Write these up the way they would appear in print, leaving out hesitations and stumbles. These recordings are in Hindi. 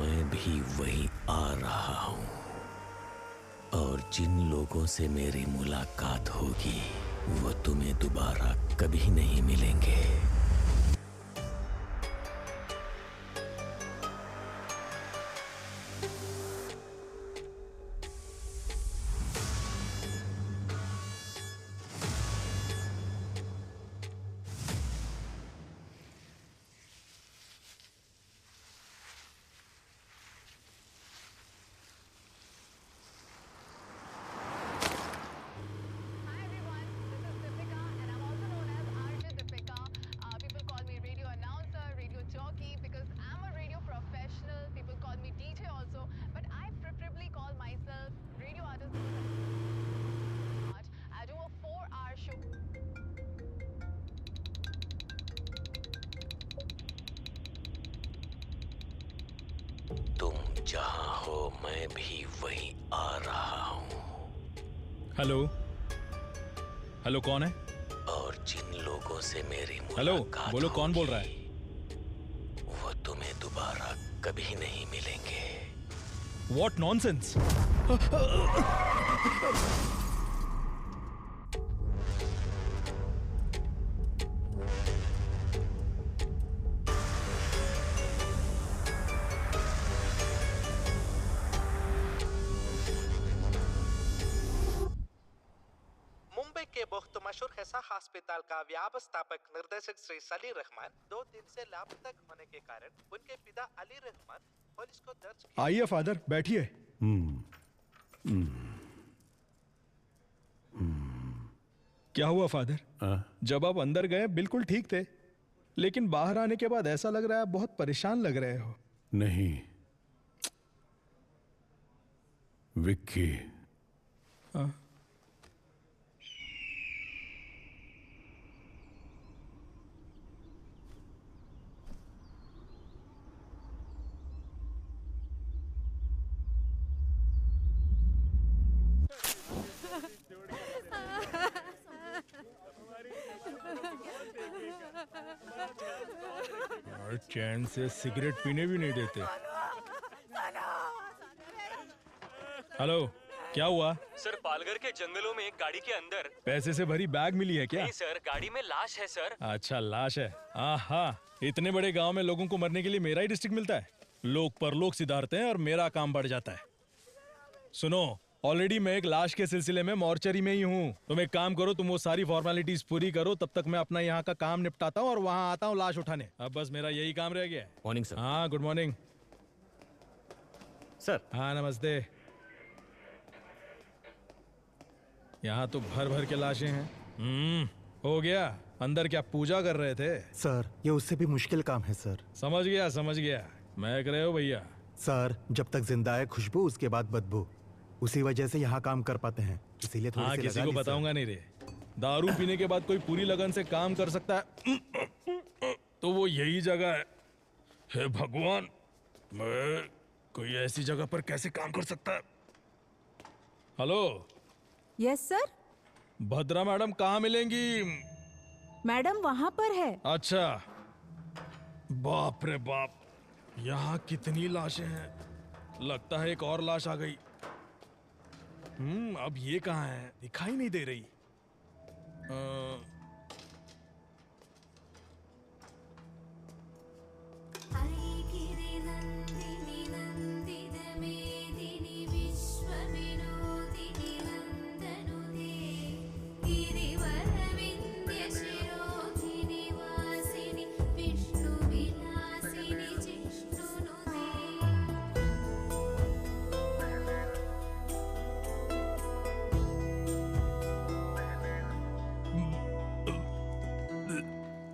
मैं भी वहीं आ रहा हूँ और जिन लोगों से मेरी मुलाकात होगी वो तुम्हें दोबारा कभी नहीं मिलेंगे। तुम जहां हो मैं भी वहीं आ रहा हूँ। हेलो हेलो, कौन है? और जिन लोगों से मेरी हेलो, मुलाकात बोलो कौन बोल रहा है? वो तुम्हें दोबारा कभी नहीं मिलेंगे। What nonsense! मुंबई के बहुत मशहूर हेसा अस्पताल का व्यवस्थापक निर्देशक श्री सलीर रहमान 2 दिन से लापता होने के कारण उनके पिता अली रहमान पुलिस को दर्ज किया। आइए फादर, बैठिए। क्या हुआ फादर? जब आप अंदर गए बिल्कुल ठीक थे, लेकिन बाहर आने के बाद ऐसा लग रहा है आप बहुत परेशान लग रहे हो। नहीं विक्की, और चैन से सिगरेट पीने भी नहीं देते। हेलो, क्या हुआ? सर, पालघर के जंगलों में एक गाड़ी के अंदर पैसे से भरी बैग मिली है क्या? नहीं सर, गाड़ी में लाश है सर। अच्छा, लाश है। आहा, इतने बड़े गांव में लोगों को मरने के लिए मेरा ही डिस्ट्रिक्ट मिलता है। लोग परलोक सिधारते हैं और मेरा काम बढ़ जाता है। सुनो, ऑलरेडी मैं एक लाश के सिलसिले में मॉर्चरी में ही हूँ। तुम एक काम करो, तुम वो सारी फॉर्मेलिटीज पूरी करो, तब तक मैं अपना यहाँ का काम निपटाता हूँ और वहाँ आता हूँ लाश उठाने। अब बस मेरा यही काम रह गया है। Morning sir. हाँ, गुड मॉर्निंग सर। हाँ, नमस्ते। यहाँ तो भर भर के लाशें हैं। हो गया। अंदर क्या पूजा कर रहे थे? सर, ये उससे भी मुश्किल काम है सर। समझ गया समझ गया। महक रहे हो भैया? सर, जब तक जिंदा है खुशबू, उसके बाद बदबू। उसी वजह से यहाँ काम कर पाते हैं, इसीलिए थोड़ी हाँ, सी किसी लगा को ली, बताऊंगा नहीं रे। दारू पीने के बाद कोई पूरी लगन से काम कर सकता है तो वो यही जगह है। हे भगवान, मैं कोई ऐसी जगह पर कैसे काम कर सकता है? Hello. Yes sir. Bhadra madam कहाँ मिलेंगी? मैडम वहां पर है। अच्छा, बाप रे बाप, यहाँ कितनी लाशें हैं। लगता है एक और लाश आ गई। अब ये कहाँ है? दिखाई नहीं दे रही।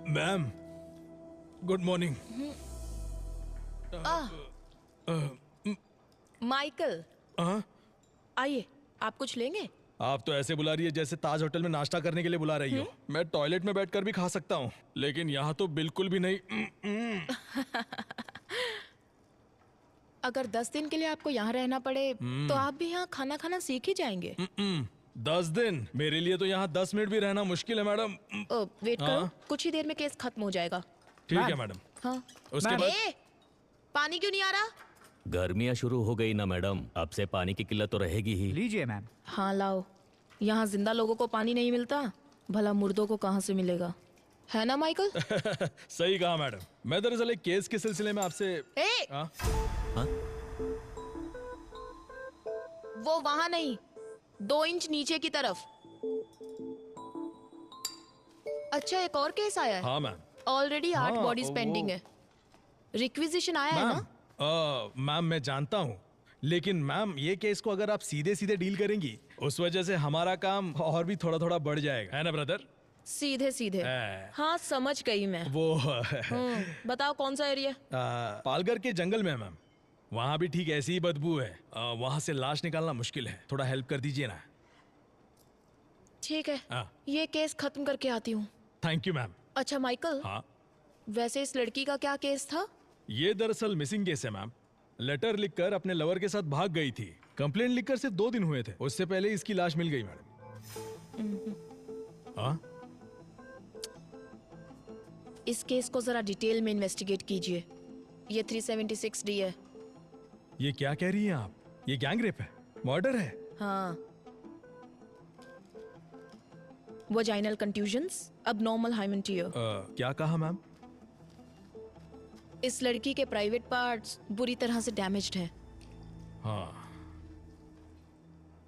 Ma'am, good morning. माइकल, आइए, आप कुछ लेंगे? आप तो ऐसे बुला रही है जैसे ताज होटल में नाश्ता करने के लिए बुला रही हो। मैं टॉयलेट में बैठकर भी खा सकता हूँ, लेकिन यहाँ तो बिल्कुल भी नहीं। अगर 10 दिन के लिए आपको यहाँ रहना पड़े तो आप भी यहाँ खाना खाना सीख ही जाएंगे। 10 दिन? मेरे लिए तो यहाँ 10 मिनट भी रहना मुश्किल है मैडम। वेट करो, कुछ ही देर में केस खत्म हो जाएगा। ठीक है मैडम। हाँ। उसके बाद पानी क्यों नहीं आ रहा? गर्मियाँ शुरू हो गई ना मैडम, अब से पानी की किल्लत तो रहेगी ही। लीजिए मैम। हाँ लाओ। यहाँ जिंदा लोगों को पानी नहीं मिलता, भला मुर्दों को कहाँ से मिलेगा, है ना माइकल? सही कहा मैडम। मैं दरअसल एक केस के सिलसिले में आपसे ए! हाँ? वो वहां नहीं, 2 इंच नीचे की तरफ। अच्छा, एक और केस आया है। हाँ मैम। ऑलरेडी 8 हाँ, बॉडीज पेंडिंग है। रिक्विजिशन आया है ना? मैम मैं जानता हूँ, लेकिन मैम ये केस को अगर आप सीधे सीधे डील करेंगी, उस वजह से हमारा काम और भी थोड़ा थोड़ा बढ़ जाएगा, है ना ब्रदर? सीधे सीधे। हाँ समझ गई मैं। वो बताओ कौन सा एरिया? पालघर के जंगल में है मैम। वहाँ भी ठीक ऐसी ही बदबू है। वहाँ से लाश निकालना मुश्किल है, थोड़ा हेल्प कर दीजिए ना। ठीक है, ये केस खत्म करके आती हूँ। Thank you ma'am. अच्छा माइकल, हाँ, वैसे इस लड़की का क्या केस था? ये दरअसल मिसिंग केस है मैम। लेटर लिखकर अपने लवर के साथ भाग गई थी। कंप्लेंट लिखकर सिर्फ 2 दिन हुए थे, उससे पहले इसकी लाश मिल गई मैडम। हाँ, इस केस को जरा डिटेल में इन्वेस्टिगेट कीजिए। ये 376 डी है। ये क्या कह रही हैं आप? ये गैंग रेप है, मर्डर है। हाँ, vaginal contusions, abnormal hymen tear. क्या कहा मैम? इस लड़की के प्राइवेट पार्ट्स बुरी तरह से डैमेज्ड हैं। हाँ,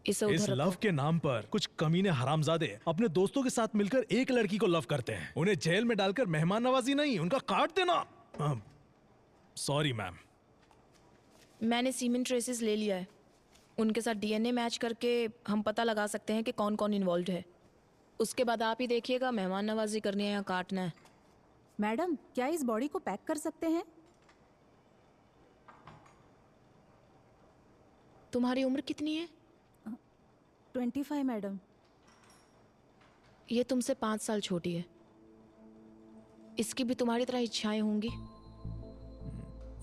इसे इस उधर लव रखो। के नाम पर कुछ कमीने हरामजादे अपने दोस्तों के साथ मिलकर एक लड़की को लव करते हैं। उन्हें जेल में डालकर मेहमान नवाजी नहीं, उनका काट देना। Sorry ma'am. मैंने सीमेंट ट्रेसेस ले लिया है। उनके साथ डीएनए मैच करके हम पता लगा सकते हैं कि कौन कौन इन्वॉल्व है। उसके बाद आप ही देखिएगा, मेहमान नवाजी करनी है या काटना है। मैडम, क्या इस बॉडी को पैक कर सकते हैं? तुम्हारी उम्र कितनी है? 25 मैडम। ये तुमसे 5 साल छोटी है। इसकी भी तुम्हारी तरह इच्छाएं होंगी।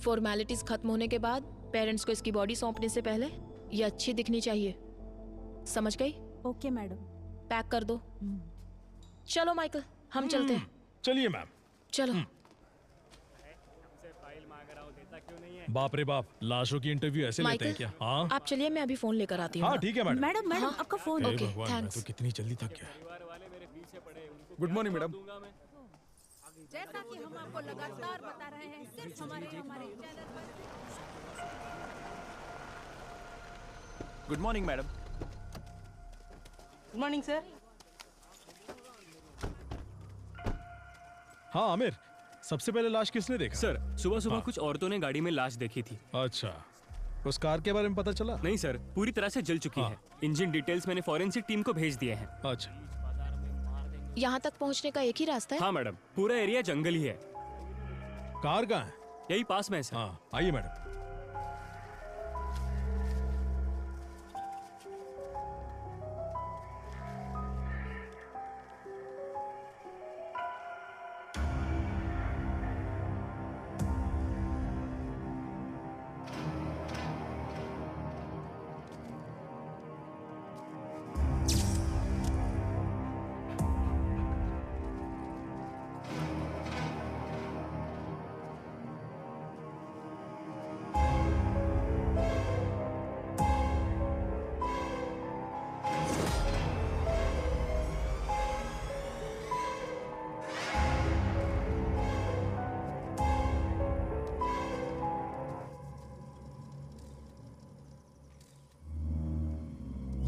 फॉर्मेलिटीज खत्म होने के बाद पेरेंट्स को इसकी बॉडी सौंपने से पहले ये अच्छी दिखनी चाहिए। समझ गई? Okay madam. पैक कर दो। चलो माइकल, हम चलते हैं। चलिए मैम। चलो। बाप रे बाप, लाशों की इंटरव्यू ऐसे लेते हैं माइकल, क्या? हाँ आप चलिए, मैं अभी फोन लेकर आती हूँ। हाँ ठीक है मैडम। मैडम मैडम, आपका फोन। हे ओके, भगवान, मैं थैंक्स। तो कितनी जल्दी थक गया। Good morning madam. जैसा कि हम आपको लगातार बता रहे हैं, सिर्फ हमारे चैनल पर। Good morning madam. Good morning sir. हाँ आमिर, सबसे पहले लाश किसने देखा? सर, सुबह सुबह कुछ औरतों ने गाड़ी में लाश देखी थी। अच्छा, उस कार के बारे में पता चला? नहीं सर, पूरी तरह से जल चुकी है। इंजन डिटेल्स मैंने फॉरेंसिक टीम को भेज दिए हैं। अच्छा, यहाँ तक पहुँचने का एक ही रास्ता है? हाँ मैडम, पूरा एरिया जंगल ही है। कार कहाँ है? यही पास में है सर। हाँ आइए मैडम।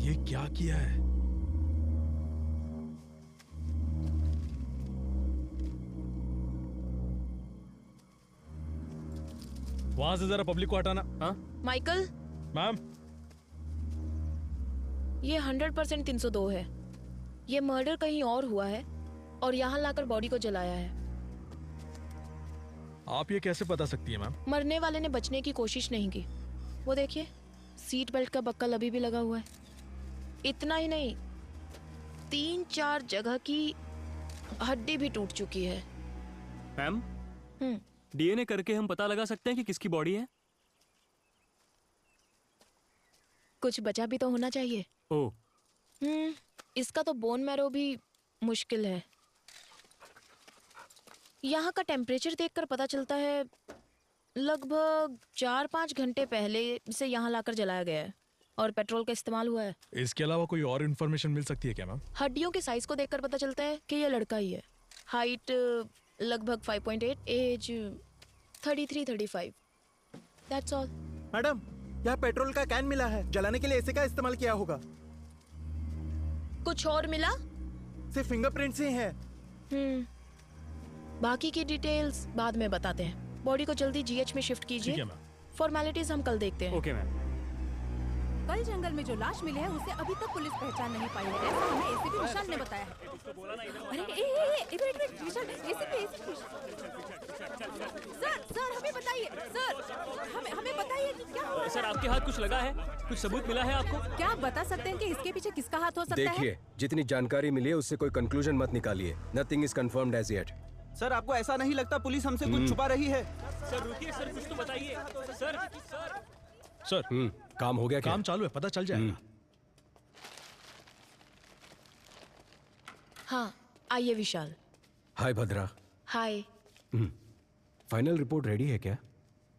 ये क्या किया है? वहां से जरा पब्लिक को हटाना। हाँ माइकल, मैम, ये 100% 302 है। ये मर्डर कहीं और हुआ है और यहाँ लाकर बॉडी को जलाया है। आप ये कैसे बता सकती है मैम? मरने वाले ने बचने की कोशिश नहीं की। वो देखिए, सीट बेल्ट का बक्कल अभी भी लगा हुआ है। इतना ही नहीं, 3-4 जगह की हड्डी भी टूट चुकी है। मैम, हम्म, डीएनए करके हम पता लगा सकते हैं कि किसकी बॉडी है? कुछ बचा भी तो होना चाहिए। ओह, इसका तो बोन मैरो भी मुश्किल है। यहाँ का टेम्परेचर देखकर पता चलता है लगभग 4-5 घंटे पहले इसे यहाँ लाकर जलाया गया है और पेट्रोल का इस्तेमाल हुआ है। इसके अलावा कोई और इन्फॉर्मेशन मिल सकती है क्या मैम? हड्डियों के साइज को देखकर पता चलता है कि यह लड़का ही है। हाइट लगभग 5.8, एज 33-35। That's all. मैडम, यहाँ पेट्रोल का कैन मिला है, जलाने के लिए इसी का इस्तेमाल किया होगा। कुछ और मिला? सिर्फ फिंगरप्रिंट्स ही हैं। बाकी की डिटेल्स बाद में बताते हैं। बॉडी को जल्दी जीएच में शिफ्ट कीजिए। ठीक है मैम। फॉर्मेलिटीज हम कल देखते हैं। Okay ma'am. कल जंगल में जो लाश मिली है उसे अभी तक पुलिस पहचान नहीं पाई है, ऐसा हमें एसीपी विशाल ने बताया है। अरे वेट विशाल, एसीपी सर हमें बताइए, सर हमें बताइए कि क्या हुआ। सर आपके हाथ कुछ लगा है? कुछ सबूत मिला है आपको? क्या आप बता सकते हैं कि इसके पीछे किसका हाथ हो सकता है? देखिए, जितनी जानकारी मिली है उससे कोई कंक्लूजन मत निकालिए। Nothing is confirmed as yet. Sir आपको ऐसा नहीं लगता पुलिस हमसे कुछ छुपा रही है? सर रुकिए सर, कुछ तो बताइए। सर काम हो गया क्या? काम चालू है, पता चल जाएगा। हाँ, आइए विशाल। हाय भद्रा। हाय। फाइनल रिपोर्ट रेडी है क्या?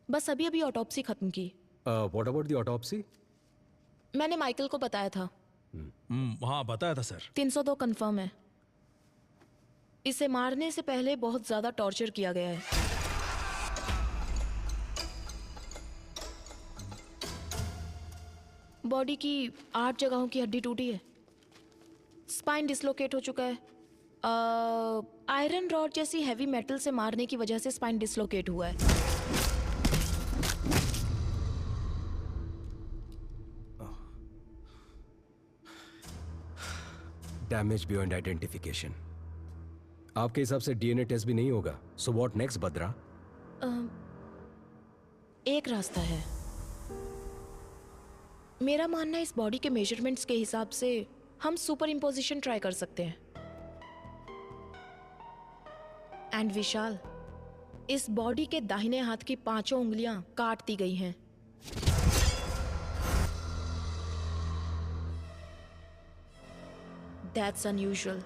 बस अभी ऑटोप्सी खत्म की। What about the autopsy? मैंने माइकल को बताया था। हाँ बताया था सर। 302 कंफर्म है। इसे मारने से पहले बहुत ज्यादा टॉर्चर किया गया है। बॉडी की 8 जगहों की हड्डी टूटी है। स्पाइन डिसलोकेट हो चुका है। आयरन रॉड जैसी हैवी मेटल से मारने की वजह से स्पाइन डिसलोकेट हुआ है। Damage beyond identification. आपके हिसाब से डीएनए टेस्ट भी नहीं होगा। सो व्हाट नेक्स्ट भद्रा? एक रास्ता है। मेरा मानना है इस बॉडी के मेजरमेंट्स के हिसाब से हम सुपर इम्पोजिशन ट्राई कर सकते हैं। एंड विशाल, इस बॉडी के दाहिने हाथ की 5 उंगलियां काट दी गई हैं। That's unusual.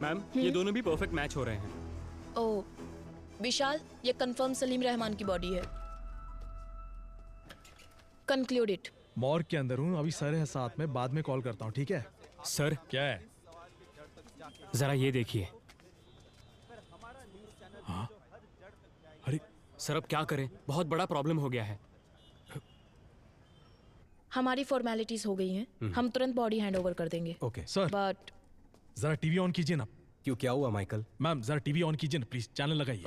मैम ये दोनों भी परफेक्ट मैच हो रहे हैं। ओह विशाल, ये कंफर्म सलीम रहमान की बॉडी है। Conclude it. मॉर्ग के अंदर हूँ, अभी सर है साथ में, बाद में कॉल करता हूँ, ठीक है? सर क्या है? जरा ये देखिए। हाँ? अरे सर अब क्या करें, बहुत बड़ा प्रॉब्लम हो गया है। हमारी फॉर्मेलिटीज हो गई हैं। हम तुरंत बॉडी हैंड ओवर कर देंगे। ओके सर, बट जरा टीवी ऑन कीजिए ना। क्यों, क्या हुआ माइकल? मैम जरा टीवी ऑन कीजिए ना प्लीज, चैनल लगाइए।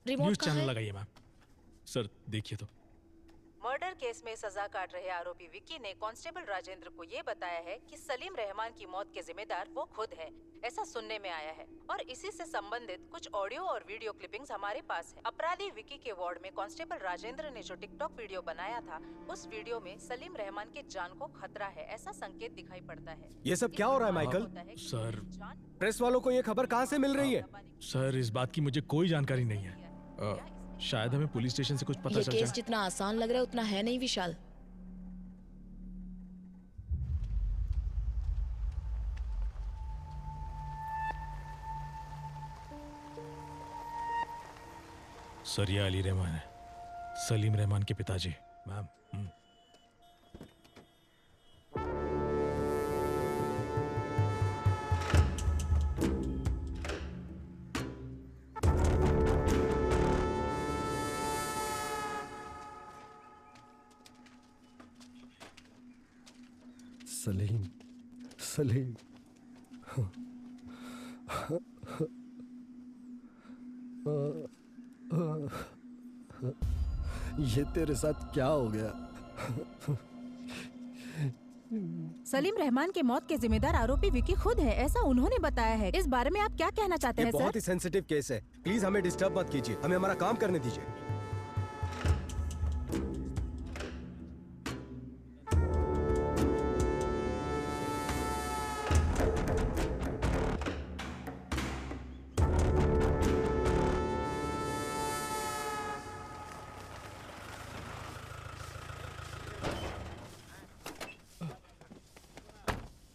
रिमोट न्यूज कहाँ चैनल है? लगाइए मैम। सर देखिए तो। मर्डर केस में सजा काट रहे आरोपी विक्की ने कांस्टेबल राजेंद्र को ये बताया है कि सलीम रहमान की मौत के जिम्मेदार वो खुद है, ऐसा सुनने में आया है। और इसी से संबंधित कुछ ऑडियो और वीडियो क्लिपिंग्स हमारे पास है। अपराधी विक्की के वार्ड में कांस्टेबल राजेंद्र ने जो टिकटॉक वीडियो बनाया था, उस वीडियो में सलीम रहमान के जान को खतरा है ऐसा संकेत दिखाई पड़ता है। ये सब क्या हो रहा है माइकल? सर प्रेस वालों को ये खबर कहाँ से मिल रही है? सर इस बात की मुझे कोई जानकारी नहीं है। शायद हमें पुलिस स्टेशन से कुछ पता ये चल केस जाए। जितना आसान लग रहा है उतना है नहीं विशाल। सर ये अली रहमान है, सलीम रहमान के पिताजी। मैम सलीम, ये तेरे साथ क्या हो गया? सलीम रहमान के मौत के जिम्मेदार आरोपी विकी खुद है, ऐसा उन्होंने बताया है। इस बारे में आप क्या कहना चाहते हैं ये सर? बहुत ही सेंसिटिव केस है, प्लीज हमें डिस्टर्ब मत कीजिए, हमें हमारा काम करने दीजिए।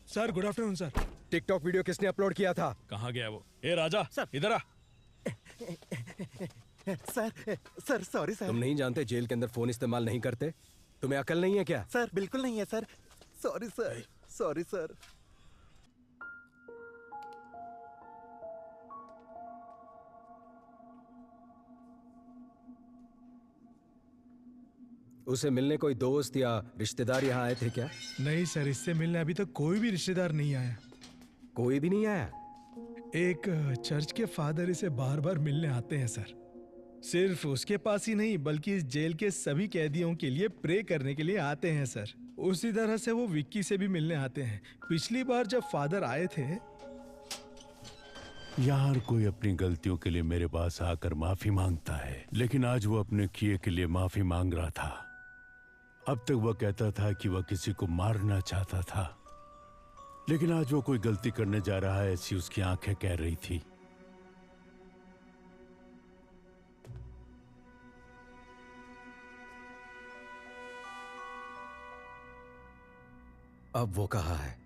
Sir good afternoon sir. TikTok video किसने अपलोड किया था? कहाँ गया वो? ए राजा सर, इधर आ। Sir sorry sir. तुम नहीं जानते जेल के अंदर फोन इस्तेमाल नहीं करते? तुम्हें अकल नहीं है क्या? सर बिल्कुल नहीं है sir. Sorry sir, sorry sir. उसे मिलने कोई दोस्त या रिश्तेदार यहाँ आए थे क्या? नहीं सर, इससे मिलने अभी तक कोई भी रिश्तेदार नहीं आया। कोई भी नहीं आया? एक चर्च के फादर इसे बार बार मिलने आते हैं सर। सिर्फ उसके पास ही नहीं बल्कि इस जेल के सभी कैदियों के लिए प्रे करने के लिए आते हैं सर। उसी तरह से वो विक्की से भी मिलने आते हैं। पिछली बार जब फादर आए थे, यार कोई अपनी गलतियों के लिए मेरे पास आकर माफी मांगता है, लेकिन आज वो अपने किए के लिए माफी मांग रहा था। अब तक वह कहता था कि वह किसी को मारना चाहता था, लेकिन आज वो कोई गलती करने जा रहा है ऐसी उसकी आंखें कह रही थी। अब वो कहाँ है?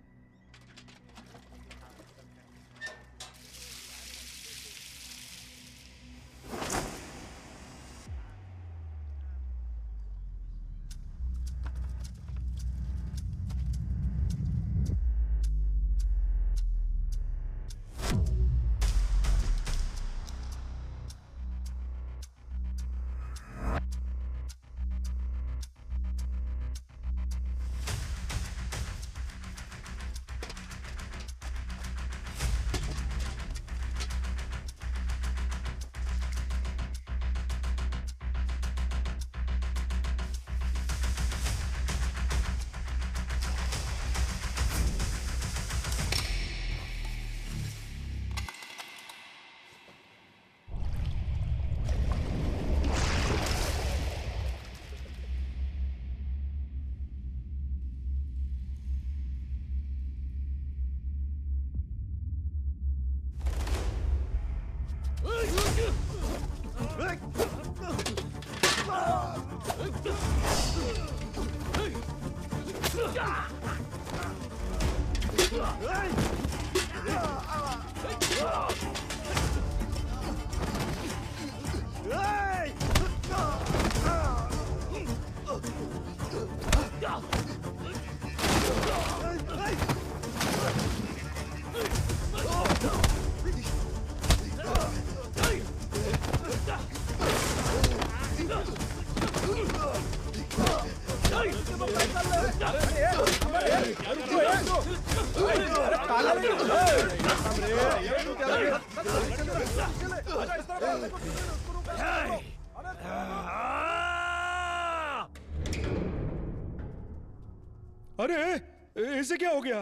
अरे इसे क्या हो गया?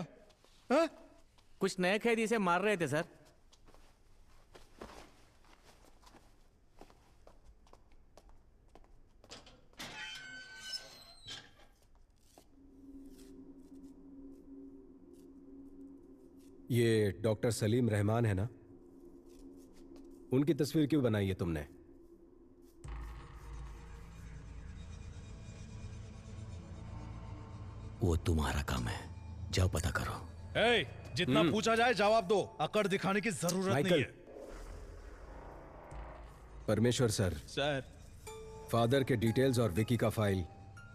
हा? कुछ नए कैदी इसे मार रहे थे सर। ये डॉक्टर सलीम रहमान है ना? उनकी तस्वीर क्यों बनाई है तुमने? वो तुम्हारा काम है, जाओ पता करो। जितना पूछा जाए जवाब दो, अकड़ दिखाने की जरूरत नहीं है। परमेश्वर सर, फादर के डिटेल्स और विकी का फाइल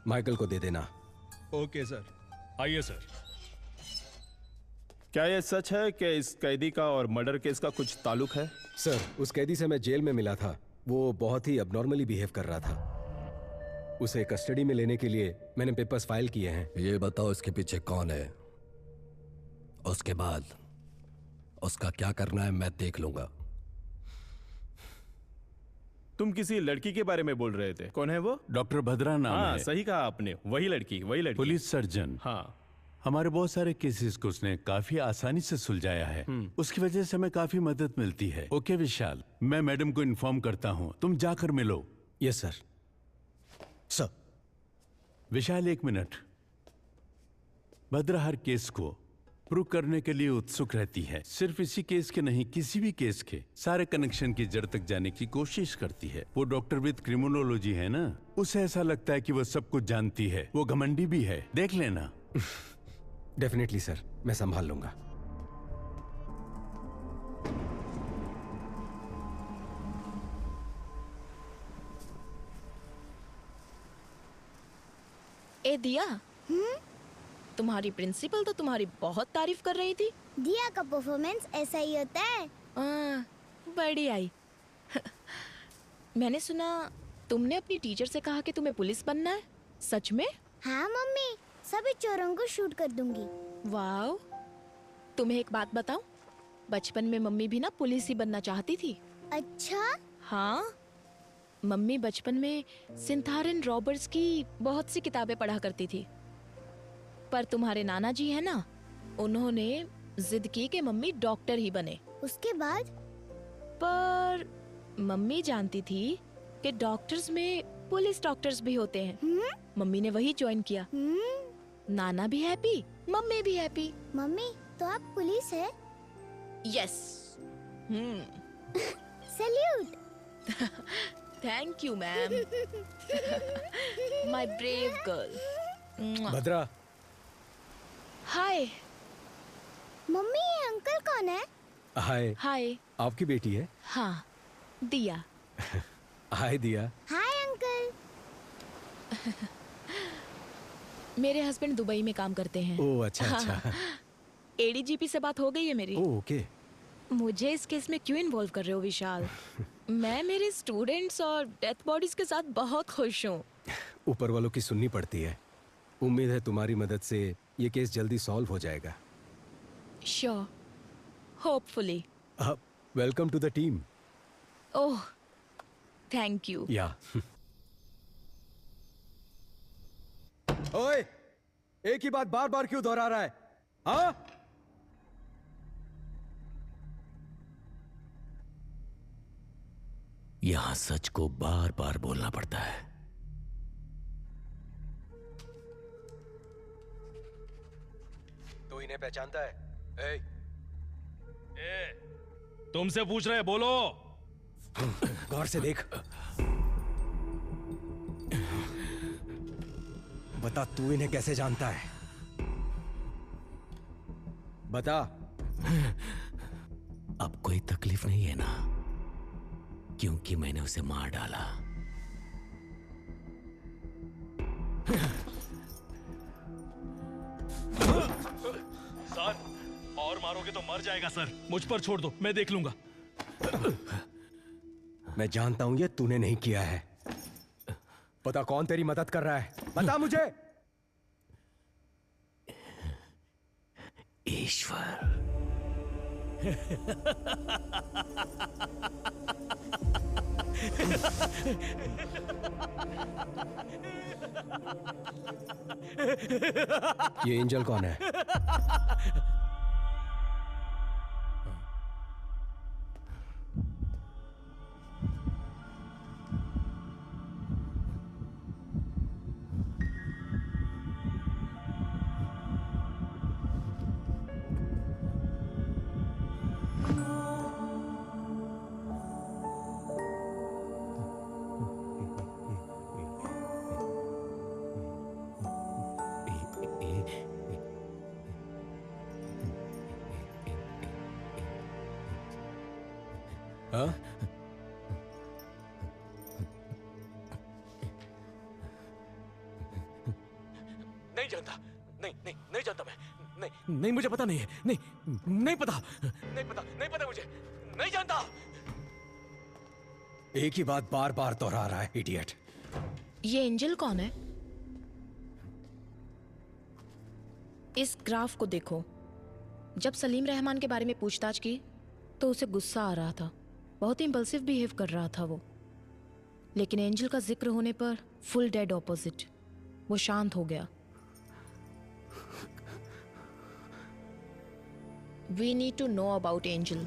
माइकल को दे देना। Okay sir. आइए सर। क्या यह सच है कि इस कैदी का और मर्डर केस का कुछ ताल्लुक है? सर, उस कैदी से मैं जेल में मिला था। वो बहुत ही अबनॉर्मली बिहेव कर रहा था। उसे कस्टडी में लेने के लिए मैंने पेपर्स फाइल किए हैं। ये बताओ इसके पीछे कौन है उसके बाद उसका क्या करना है मैं देख लूंगा। तुम किसी लड़की के बारे में बोल रहे थे, कौन है वो? डॉक्टर भद्रा नाम हाँ, है। सही कहा आपने, वही लड़की, वही लड़की। Police surgeon. हाँ, हमारे बहुत सारे केसेस को उसने काफी आसानी से सुलझाया है। उसकी वजह से हमें काफी मदद मिलती है। ओके विशाल, मैं मैडम को इन्फॉर्म करता हूँ, तुम जाकर मिलो। Yes sir. सर। विशाल एक मिनट। भद्रा हर केस को प्रूव करने के लिए उत्सुक रहती है। सिर्फ इसी केस के नहीं, किसी भी केस के सारे कनेक्शन की जड़ तक जाने की कोशिश करती है। वो डॉक्टर विद क्रिमिनोलॉजी है ना, उसे ऐसा लगता है कि वो सब कुछ जानती है। वो घमंडी भी है, देख लेना। डेफिनेटली सर, मैं संभाल लूंगा। ए दिया, तुम्हारी प्रिंसिपल तो तुम्हारी बहुत तारीफ कर रही थी। दिया का परफॉर्मेंस ऐसा ही होता है। बड़ी आई। मैंने सुना तुमने अपनी टीचर से कहा कि तुम्हें पुलिस बनना है, सच में? हाँ मम्मी, सभी चोरों को शूट कर दूंगी। वाओ, तुम्हें एक बात बताऊं, बचपन में मम्मी भी ना पुलिस ही बनना चाहती थी। अच्छा? हाँ, मम्मी बचपन में सिंथारन रॉबर्ट्स की बहुत सी किताबें पढ़ा करती थी। पर तुम्हारे नाना जी है ना, उन्होंने जिद की कि मम्मी डॉक्टर ही बने। उसके बाद? पर मम्मी जानती थी कि डॉक्टर्स में पुलिस डॉक्टर्स भी होते हैं। मम्मी ने वही ज्वाइन किया। नाना भी हैप्पी, मम्मी भी हैप्पी। मम्मी, तो आप पुलिस है? Yes. Salute. Thank you ma'am. My brave girl. Bhadra. Hi. Mummy, ये अंकल कौन है? हाय। हाय। आपकी बेटी है? हाँ, दिया। हाय दिया। Hi uncle. मेरे हस्बैंड दुबई में काम करते हैं। ओह अच्छा अच्छा। एडीजीपी से बात हो गई है मेरी। Oh okay. मुझे इस केस में क्यों इन्वॉल्व कर रहे हो विशाल? मैं मेरे स्टूडेंट्स और डेथ बॉडीज के साथ बहुत खुश हूँ। ऊपर वालों की सुननी पड़ती है। उम्मीद है तुम्हारी मदद से ये केस जल्दी सॉल्व हो जाएगा। Sure, hopefully. Welcome to the team. Oh, thank you. Yeah. ओए, एक ही बात बार बार क्यों दोहरा रहा है? हाँ? यहां सच को बार बार बोलना पड़ता है। तो इन्हें पहचानता है? तुमसे पूछ रहे, बोलो। गौर से देख। बता, तू इन्हें कैसे जानता है? बता। अब कोई तकलीफ नहीं है ना, क्योंकि मैंने उसे मार डाला। सर, और मारोगे तो मर जाएगा सर। मुझ पर छोड़ दो, मैं देख लूंगा। मैं जानता हूं ये तूने नहीं किया है। पता कौन तेरी मदद कर रहा है? बता मुझे। ईश्वर। ये एंजल कौन है? हाँ? नहीं जानता, नहीं जानता मैं। नहीं मुझे पता नहीं है। नहीं पता मुझे। नहीं जानता। एक ही बात बार बार दोहरा रहा है, इडियट। ये एंजल कौन है? इस ग्राफ को देखो। जब सलीम रहमान के बारे में पूछताछ की तो उसे गुस्सा आ रहा था, बहुत इम्पल्सिव बिहेव कर रहा था वो। लेकिन एंजल का जिक्र होने पर फुल डेड ऑपोजिट, वो शांत हो गया। We need to know about Angel.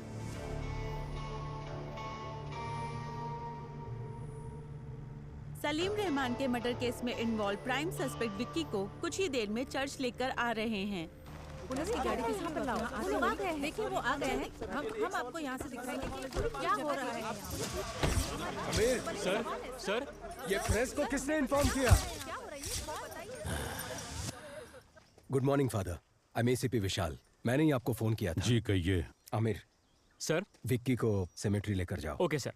Salim Rahman के मर्डर केस में इन्वॉल्व प्राइम सस्पेक्ट विक्की को कुछ ही देर में चर्च लेकर आ रहे हैं। पुलिस की गाड़ी किस पे लाओ? वो आ गए हैं। देखिए वो आ गए हैं। हम आपको यहाँ से दिखाएंगे कि क्या हो रहा है यहाँ पे। आमिर, सर, ये प्रेस को किसने इन्फॉर्म किया? Good morning father, I am ACP Vishal. मैंने ही आपको फोन किया था। जी कहिए। आमिर, सर, विक्की को सेमेट्री लेकर जाओ। Okay sir.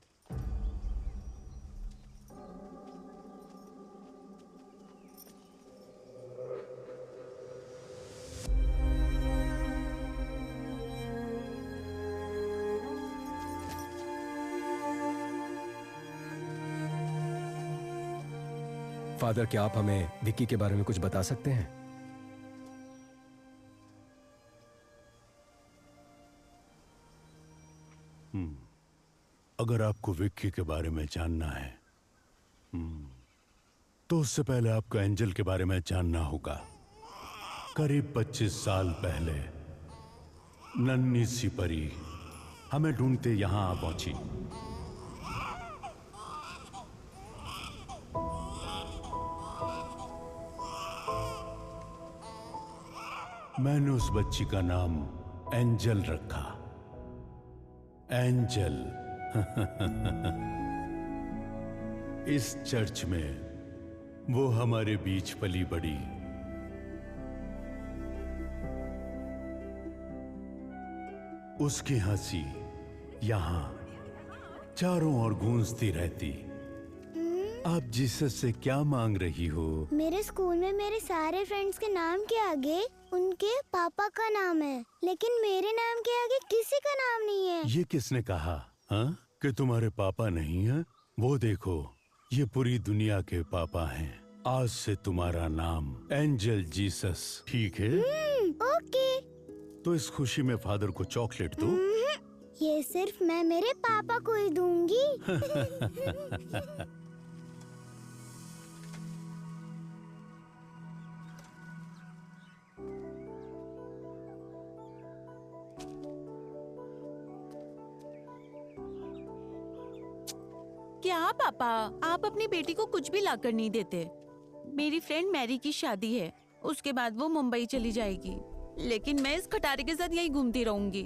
फादर, क्या आप हमें विक्की के बारे में कुछ बता सकते हैं? अगर आपको विक्की के बारे में जानना है तो उससे पहले आपको एंजल के बारे में जानना होगा। करीब 25 साल पहले नन्ही सी परी हमें ढूंढते यहां आ पहुंची। मैंने उस बच्ची का नाम एंजल रखा। एंजल। इस चर्च में वो हमारे बीच पली बड़ी। उसकी हंसी यहां चारों ओर गूंजती रहती। आप जीसस से क्या मांग रही हो? मेरे स्कूल में मेरे सारे फ्रेंड्स के नाम के आगे उनके पापा का नाम है, लेकिन मेरे नाम के आगे किसी का नाम नहीं है। ये किसने कहा कि तुम्हारे पापा नहीं हैं? वो देखो, ये पूरी दुनिया के पापा हैं। आज से तुम्हारा नाम एंजल जीसस, ठीक है? ओके। तो इस खुशी में फादर को चॉकलेट दो। ये सिर्फ मैं मेरे पापा को ही दूंगी। क्या पापा, आप अपनी बेटी को कुछ भी लाकर नहीं देते? मेरी फ्रेंड मैरी की शादी है, उसके बाद वो मुंबई चली जाएगी, लेकिन मैं इस खटारे के साथ यहीं घूमती रहूंगी।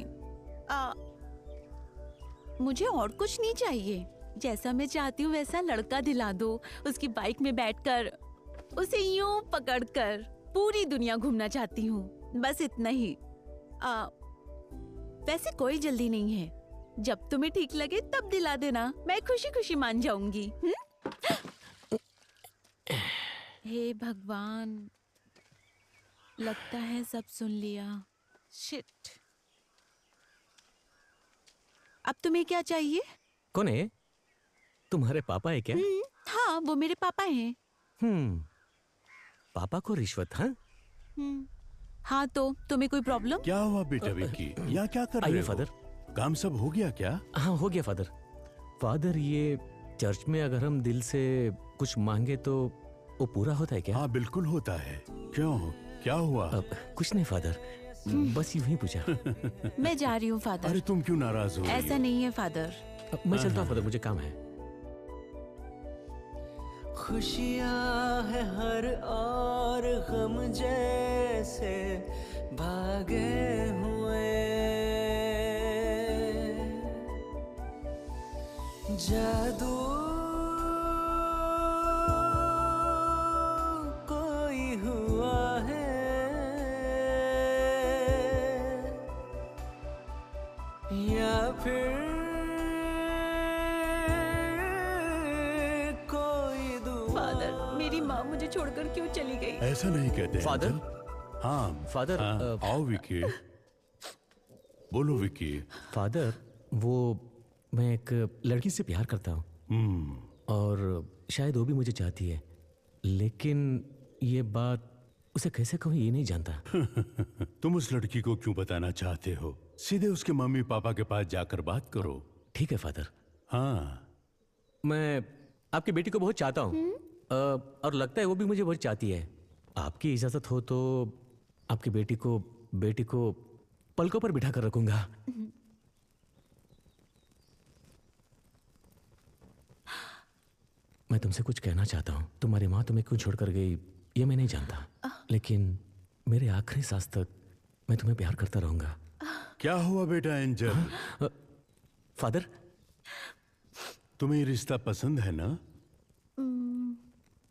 मुझे और कुछ नहीं चाहिए। जैसा मैं चाहती हूँ वैसा लड़का दिला दो। उसकी बाइक में बैठकर उसे यूं पकड़कर पूरी दुनिया घूमना चाहती हूँ, बस इतना ही। वैसे कोई जल्दी नहीं है, जब तुम्हें ठीक लगे तब दिला देना, मैं खुशी खुशी मान जाऊंगी। हे भगवान, लगता है सब सुन लिया। शिट। अब तुम्हें क्या चाहिए? कौन है? तुम्हारे पापा है क्या? हाँ, वो मेरे पापा हैं। पापा को रिश्वत? हाँ हाँ, तो तुम्हें कोई प्रॉब्लम? क्या हुआ बेटा विक्की? यहाँ क्या कर रहे हो? फादर, काम सब हो गया क्या? हाँ हो गया फादर। फादर, ये चर्च में अगर हम दिल से कुछ मांगे तो वो पूरा होता है क्या? हाँ बिल्कुल होता है। क्यों, क्या हुआ? कुछ नहीं फादर, बस यूं ही पूछा। मैं जा रही हूँ फादर। अरे तुम क्यों नाराज हो? ऐसा नहीं है फादर। मैं चलता हूँ फादर, मुझे काम है। खुशियाँ है हर और गम जैसे भागे हुए, जादू कोई हुआ है, या फिर फादर, मेरी माँ मुझे छोड़कर क्यों चली गई? ऐसा नहीं कहते फादर। हाँ फादर, आओ विक्की, बोलो विक्की। फादर, वो मैं एक लड़की से प्यार करता हूँ और शायद वो भी मुझे चाहती है, लेकिन ये बात उसे कैसे कहूँ ये नहीं जानता। तुम उस लड़की को क्यों बताना चाहते हो? सीधे उसके मम्मी पापा के पास जाकर बात करो। ठीक है फादर। हाँ, मैं आपकी बेटी को बहुत चाहता हूँ और लगता है वो भी मुझे बहुत चाहती है। आपकी इजाजत हो तो आपकी बेटी को पलकों पर बिठा कर रखूंगा। मैं तुमसे कुछ कहना चाहता हूँ। तुम्हारी माँ तुम्हें क्यों छोड़कर गई ये मैं नहीं जानता, लेकिन मेरे आखिरी सांस तक मैं तुम्हें प्यार करता रहूंगा। क्या हुआ बेटा एंजल? फादर, तुम्हें ये रिश्ता पसंद है ना?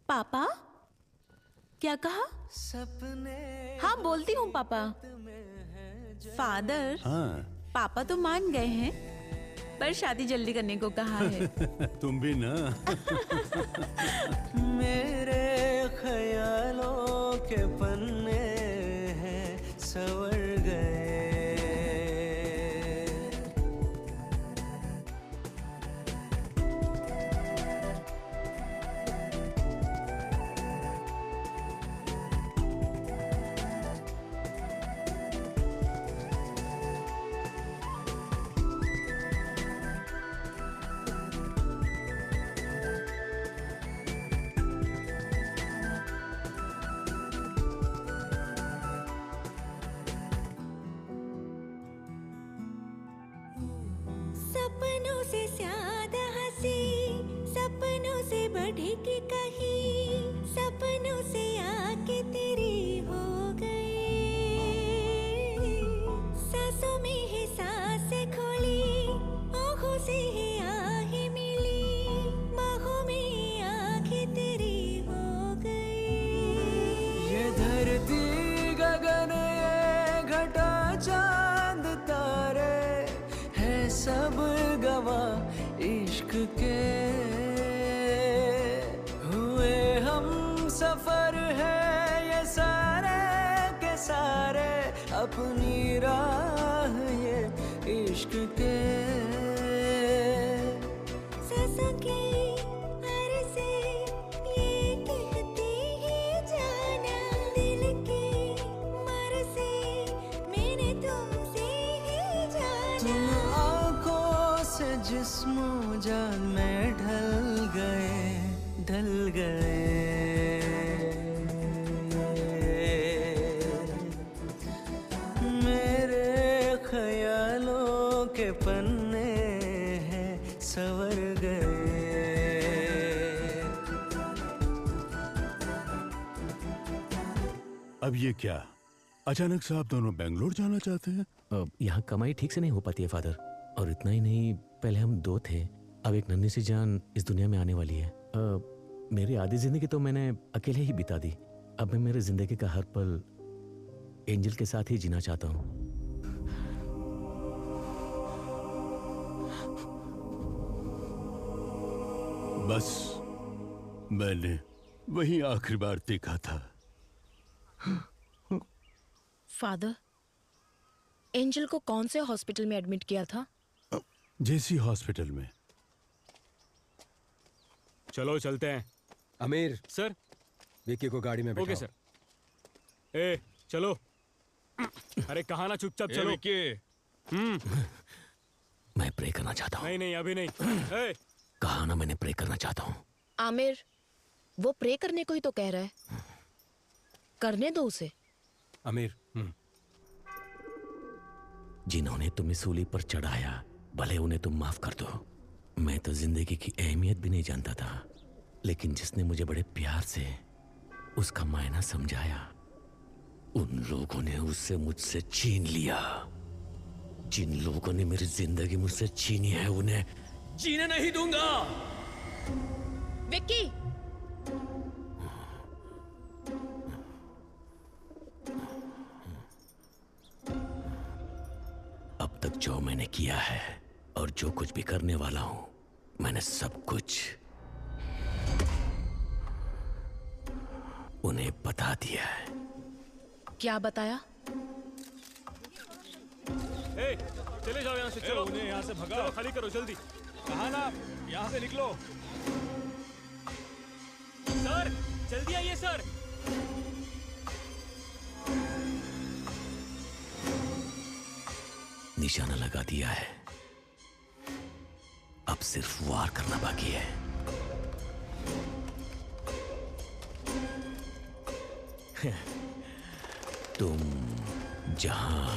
पापा क्या कहा? हाँ बोलती हूँ पापा। फादर, हाँ। पापा तो मान गए हैं पर शादी जल्दी करने को कहा है। तुम भी ना। मेरे ख्यालों के पन्ने हैं संवर गए। सपनों से ज्यादा हंसी, सपनों से बढ़े के कहीं, सपनों से आके तेरी हो गई। सांसों में है सांसें खोली, आँखों से है आहें मिली, बाहों में आँखें तेरी हो गई। ये धरती गगन ये घटा चांद तारे है सब गवाह इश्क के। हुए हम सफर है ये सारे के सारे अपनी राह ये इश्क के। सांसों के हर से ये कहती है जाना, दिल के मर से मैंने तुमसे ही जाना। तुम आँखों से जिस्मों जान में ढल गए मेरे ख्यालों के पन्ने हैं संवर गए। अब ये क्या? अचानक से आप दोनों बेंगलोर जाना चाहते हैं? यहाँ कमाई ठीक से नहीं हो पाती है फादर, और इतना ही नहीं, पहले हम दो थे, अब एक नन्ही सी जान इस दुनिया में आने वाली है। मेरी आधी जिंदगी तो मैंने अकेले ही बिता दी। अब मैं मेरे जिंदगी का हर पल एंजल के साथ ही जीना चाहता हूँ। बस मैंने वही आखिरी बार देखा था। फादर, एंजल को कौन से हॉस्पिटल में एडमिट किया था? जेसी हॉस्पिटल में। चलो चलते हैं। आमिर सर, विक्की को गाड़ी में बैठाओ। Okay sir. ए चलो। अरे कहा ना चुपचाप चलो। मैं प्रे करना चाहता हूँ। नहीं अभी नहीं। कहा ना मैंने प्रे करना चाहता हूँ। आमिर, वो प्रे करने को ही तो कह रहा है, करने दो उसे। आमिर, जिन्होंने तुम्हें सूली पर चढ़ाया भले उन्हें तुम माफ कर दो। मैं तो जिंदगी की अहमियत भी नहीं जानता था, लेकिन जिसने मुझे बड़े प्यार से उसका मायना समझाया, उन लोगों ने उससे मुझसे छीन लिया। जिन लोगों ने मेरी जिंदगी मुझसे छीनी है उन्हें जीने नहीं दूंगा। विक्की, अब तक जो मैंने किया है और जो कुछ भी करने वाला हूं, मैंने सब कुछ उन्हें बता दिया है। क्या बताया? चले जाओ यहाँ से, चलो उन्हें यहाँ से भगाओ। चलो, खाली करो जल्दी। कहा ना यहाँ से निकलो। सर जल्दी आइए सर। निशाना लगा दिया है, अब सिर्फ वार करना बाकी है। तुम जहां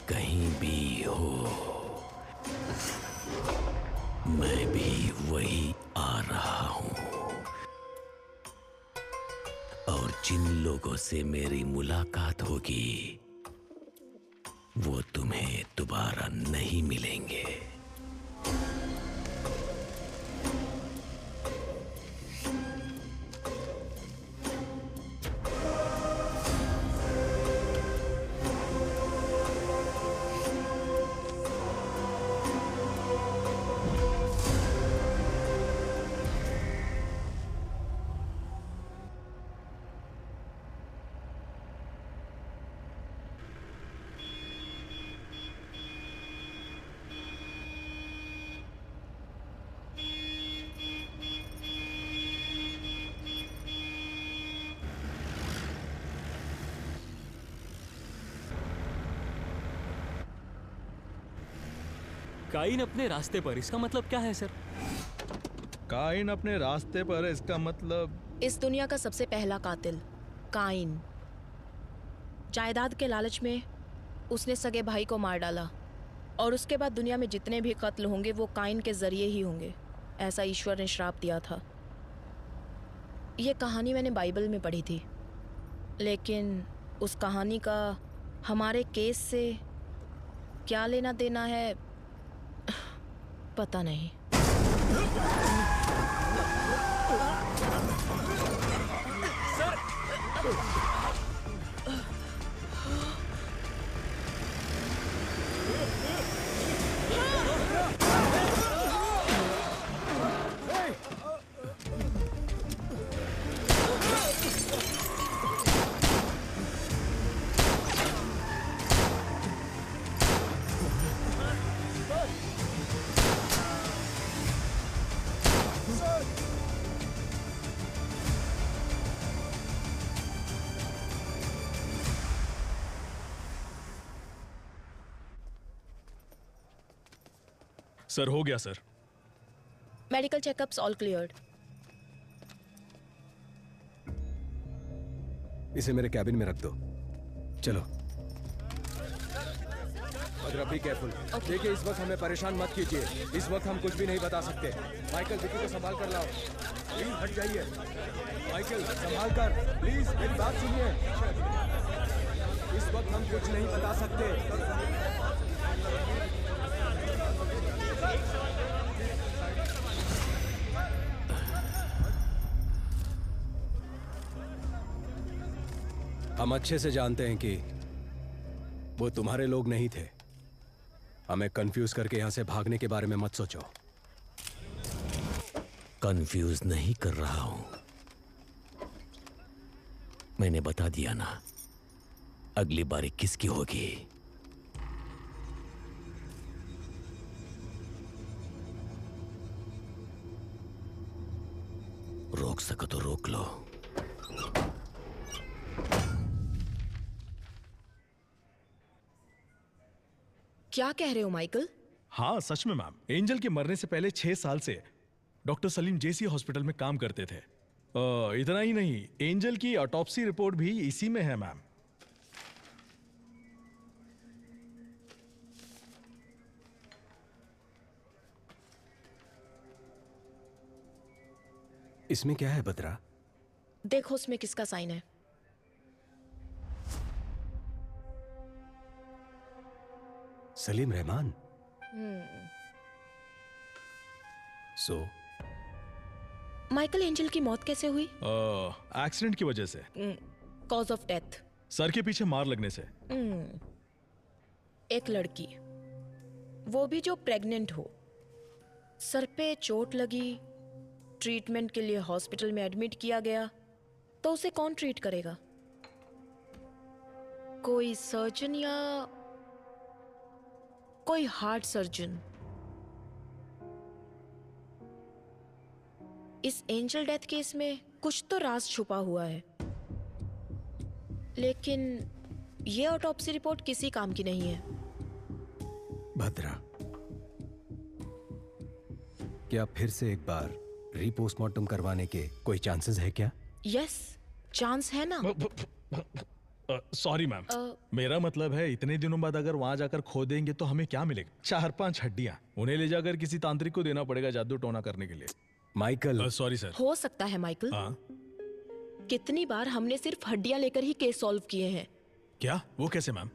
कहीं भी हो, मैं भी वही आ रहा हूं। और जिन लोगों से मेरी मुलाकात होगी वो तुम्हें दोबारा नहीं मिलेंगे। काइन अपने रास्ते पर, इसका मतलब क्या है सर? काइन अपने रास्ते पर, इसका मतलब इस दुनिया का सबसे पहला कातिल काइन। जायदाद के लालच में उसने सगे भाई को मार डाला और उसके बाद दुनिया में जितने भी कत्ल होंगे वो काइन के जरिए ही होंगे, ऐसा ईश्वर ने श्राप दिया था। ये कहानी मैंने बाइबल में पढ़ी थी, लेकिन उस कहानी का हमारे केस से क्या लेना देना है पता नहीं। सर हो गया sir. Medical checkups all cleared. इसे मेरे कैबिन में रख दो। चलो। अगर बी केयरफुल। देखिए इस वक्त हमें परेशान मत कीजिए, इस वक्त हम कुछ भी नहीं बता सकते। माइकल विकी को संभाल कर लाओ, प्लीज हट जाइए। माइकल संभाल कर, प्लीज मेरी बात सुनिए। इस वक्त हम कुछ नहीं बता सकते। हम अच्छे से जानते हैं कि वो तुम्हारे लोग नहीं थे। हमें कंफ्यूज करके यहां से भागने के बारे में मत सोचो। कंफ्यूज नहीं कर रहा हूं, मैंने बता दिया ना, अगली बारी किसकी होगी। रोक सको तो रोक लो। क्या कह रहे हो माइकल? हाँ सच में मैम, एंजल के मरने से पहले 6 साल से डॉक्टर सलीम जेसी हॉस्पिटल में काम करते थे। इतना ही नहीं, एंजल की ऑटोप्सी रिपोर्ट भी इसी में है मैम। इसमें क्या है बद्रा? देखो उसमें किसका साइन है। Salim Rahman. So Michael, angel की मौत कैसे हुई? एक्सीडेंट की वजह से। Cause of death? सर के पीछे मार लगने से। एक लड़की, वो भी जो प्रेग्नेंट हो, सर पे चोट लगी, ट्रीटमेंट के लिए हॉस्पिटल में एडमिट किया गया, तो उसे कौन ट्रीट करेगा? कोई सर्जन या कोई हार्ट सर्जन? इस एंजल डेथ केस में कुछ तो राज छुपा हुआ है, लेकिन ये ऑटोप्सी रिपोर्ट किसी काम की नहीं है। भद्रा, क्या फिर से एक बार रीपोस्टमार्टम करवाने के कोई चांसेस है क्या? यस, चांस है ना। सॉरी मैम, मेरा मतलब है इतने दिनों बाद अगर वहां जाकर खो देंगे तो हमें क्या मिलेगा? 4-5 हड्डियां। उन्हें ले जाकर किसी तांत्रिक को देना पड़ेगा जादू टोना करने के लिए। Michael, sorry sir. हो सकता है माइकल। कितनी बार हमने सिर्फ हड्डियां लेकर ही केस सॉल्व किए हैं। क्या? वो कैसे मैम?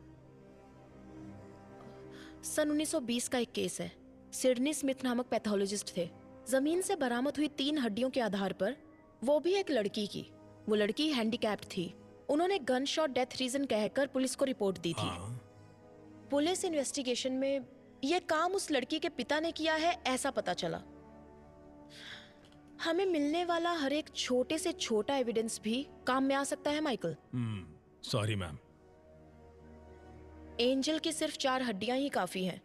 सन 1920 का एक केस है। सिडनी स्मिथ नामक पैथोलॉजिस्ट थे। जमीन से बरामद हुई 3 हड्डियों के आधार पर, वो भी एक लड़की की, वो लड़की हैंडीकैप्ड थी। उन्होंने गन शॉट डेथ रीजन कहकर पुलिस को रिपोर्ट दी थी। पुलिस इन्वेस्टिगेशन में ये काम उस लड़की के पिता ने किया है ऐसा पता चला। हमें मिलने वाला हर एक छोटे से छोटा एविडेंस भी काम में आ सकता है माइकल। Sorry ma'am. एंजल की सिर्फ 4 हड्डियां ही काफी हैं।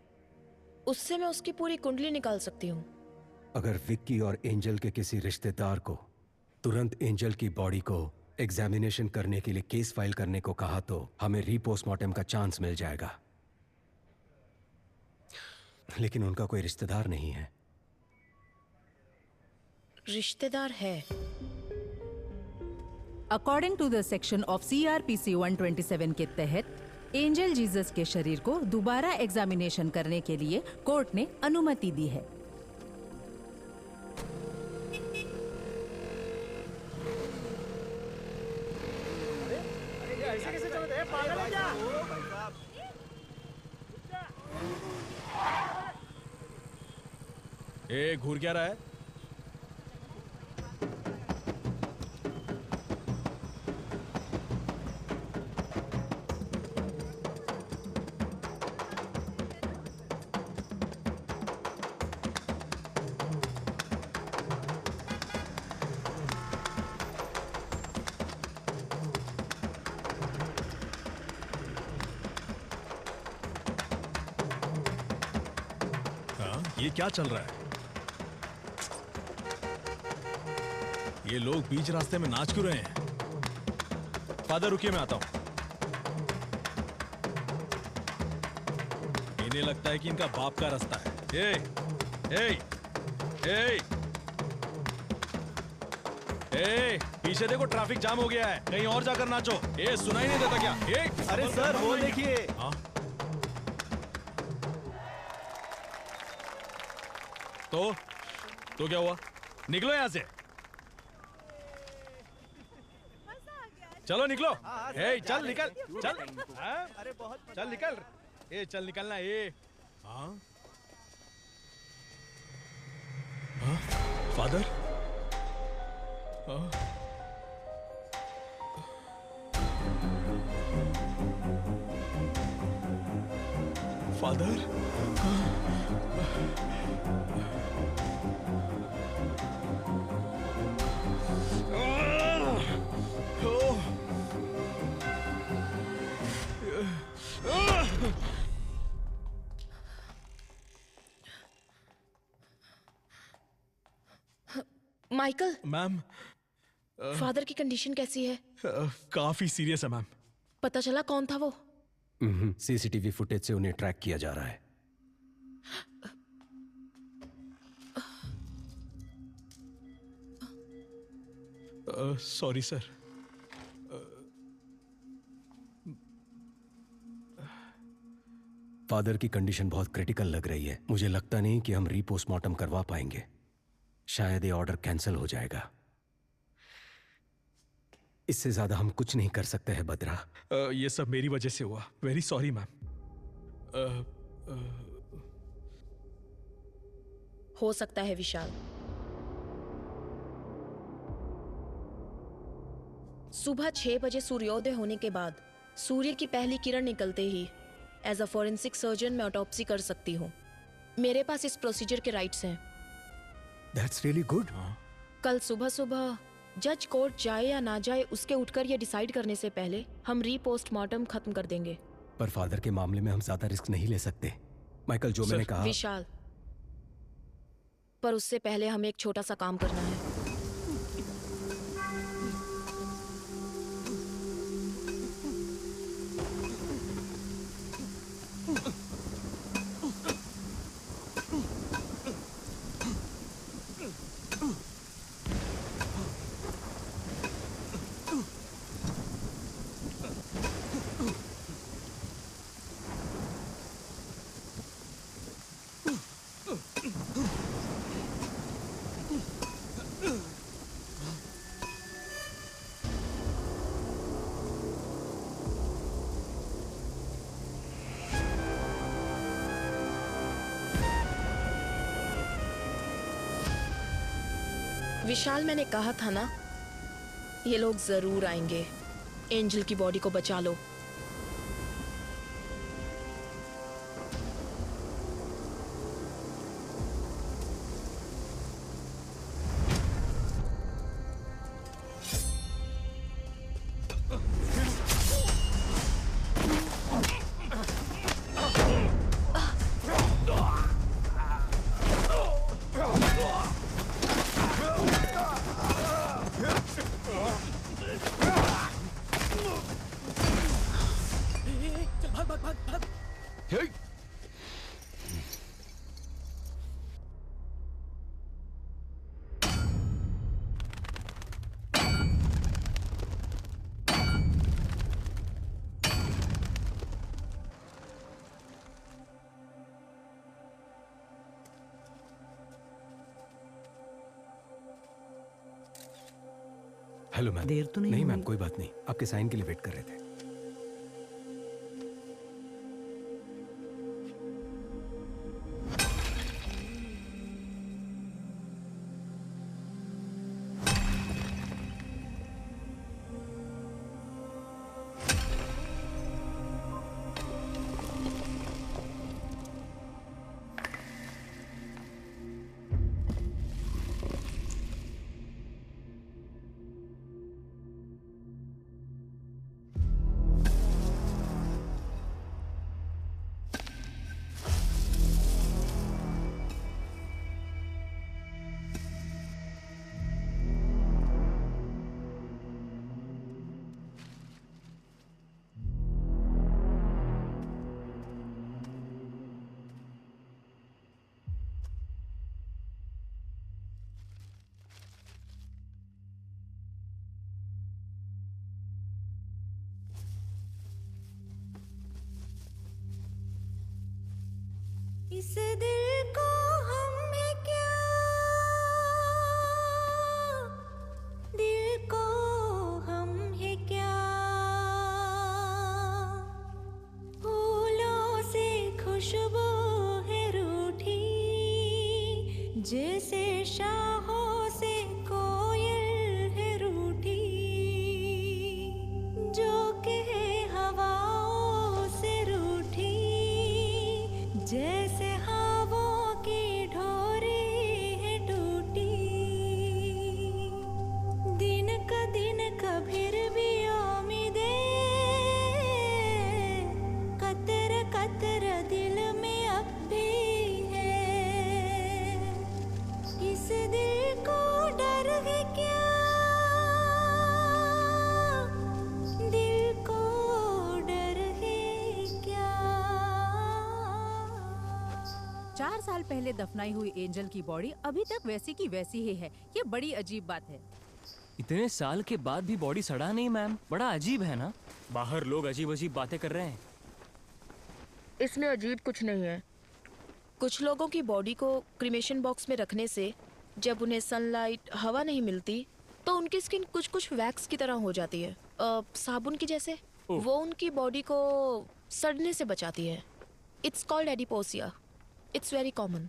उससे मैं उसकी पूरी कुंडली निकाल सकती हूँ। अगर विक्की और एंजल के किसी रिश्तेदार को तुरंत एंजल की बॉडी को एग्जामिनेशन करने के लिए केस फाइल करने को कहा तो हमें रीपोस्टमार्टम का चांस मिल जाएगा। लेकिन उनका कोई रिश्तेदार नहीं है। रिश्तेदार है। According to the section of CRPC 127 के तहत एंजल जीसस के शरीर को दोबारा एग्जामिनेशन करने के लिए कोर्ट ने अनुमति दी है। ऐसे कैसे चलते हैं? पागल है क्या? ए, घूर क्या रहा है? ये क्या चल रहा है? ये लोग बीच रास्ते में नाच क्यों रहे हैं? फादर रुकिए, मैं आता हूं। इन्हें लगता है कि इनका बाप का रास्ता है। ए, ए, ए, ए, पीछे देखो ट्रैफिक जाम हो गया है, कहीं और जाकर नाचो। ए, सुनाई नहीं देता क्या? ए, अरे सर वो देखिए। हाँ? तो क्या हुआ? निकलो यहां से। चलो निकलो। ए, चल निकल, चल। अरे बहुत चल निकल। ए, चल निकलना। ए, हाँ? Father? Father? Michael. Ma'am, father की कंडीशन कैसी है? काफी सीरियस है मैम। पता चला कौन था वो? CCTV फुटेज से उन्हें ट्रैक किया जा रहा है। Sorry sir. फादर की कंडीशन बहुत क्रिटिकल लग रही है। मुझे लगता नहीं कि हम रीपोस्टमार्टम करवा पाएंगे। शायद ये ऑर्डर कैंसिल हो जाएगा। इससे ज्यादा हम कुछ नहीं कर सकते हैं बद्रा। ये सब मेरी वजह से हुआ। Very sorry ma'am. हो सकता है विशाल। सुबह 6 बजे सूर्योदय होने के बाद सूर्य की पहली किरण निकलते ही एज अ फॉरेंसिक सर्जन मैं ऑटोप्सी कर सकती हूँ। मेरे पास इस प्रोसीजर के राइट्स हैं। That's really good. कल सुबह सुबह जज कोर्ट जाए या ना जाए उसके उठकर ये डिसाइड करने से पहले हम रीपोस्टमार्टम खत्म कर देंगे। पर फादर के मामले में हम ज्यादा रिस्क नहीं ले सकते। माइकल, जो मैंने कहा। विशाल, पर उससे पहले हमें एक छोटा सा काम करना है। विशाल, मैंने कहा था ना, ये लोग जरूर आएंगे। एंजल की बॉडी को बचा लो। Hello ma'am. देर तो नहीं नहीं हुई? मैम, कोई बात नहीं, आपके साइन के लिए वेट कर रहे थे। इस दिल को हम है क्या, दिल को हम है क्या, फूलों से खुशबू है रूठी, जैसे शाहों से कोयल है रूठी, जो कहे हवाओं से रूठी, जैसे हवाओं की ढोरी है टूटी, दिन का फिर भी उम्मीदे, कतर कतर दिल में अब भी है, इस दिल को डर है क्या, दिल को डर है क्या। 4 साल पहले दफनाई हुई एंजल की बॉडी अभी तक वैसी की वैसी ही है। ये बड़ी अजीब बात है। इतने साल के बाद भी बॉडी सड़ा नहीं मैम, बड़ा अजीब है ना। बाहर लोग अजीब अजीब बातें कर रहे हैं। इसमें अजीब कुछ नहीं है। कुछ लोगों की बॉडी को क्रीमेशन बॉक्स में रखने से जब उन्हें सनलाइट, हवा नहीं मिलती तो उनकी स्किन कुछ कुछ वैक्स की तरह हो जाती है, साबुन की जैसे। वो उनकी बॉडी को सड़ने से बचाती है। It's called adipocere. It's very common.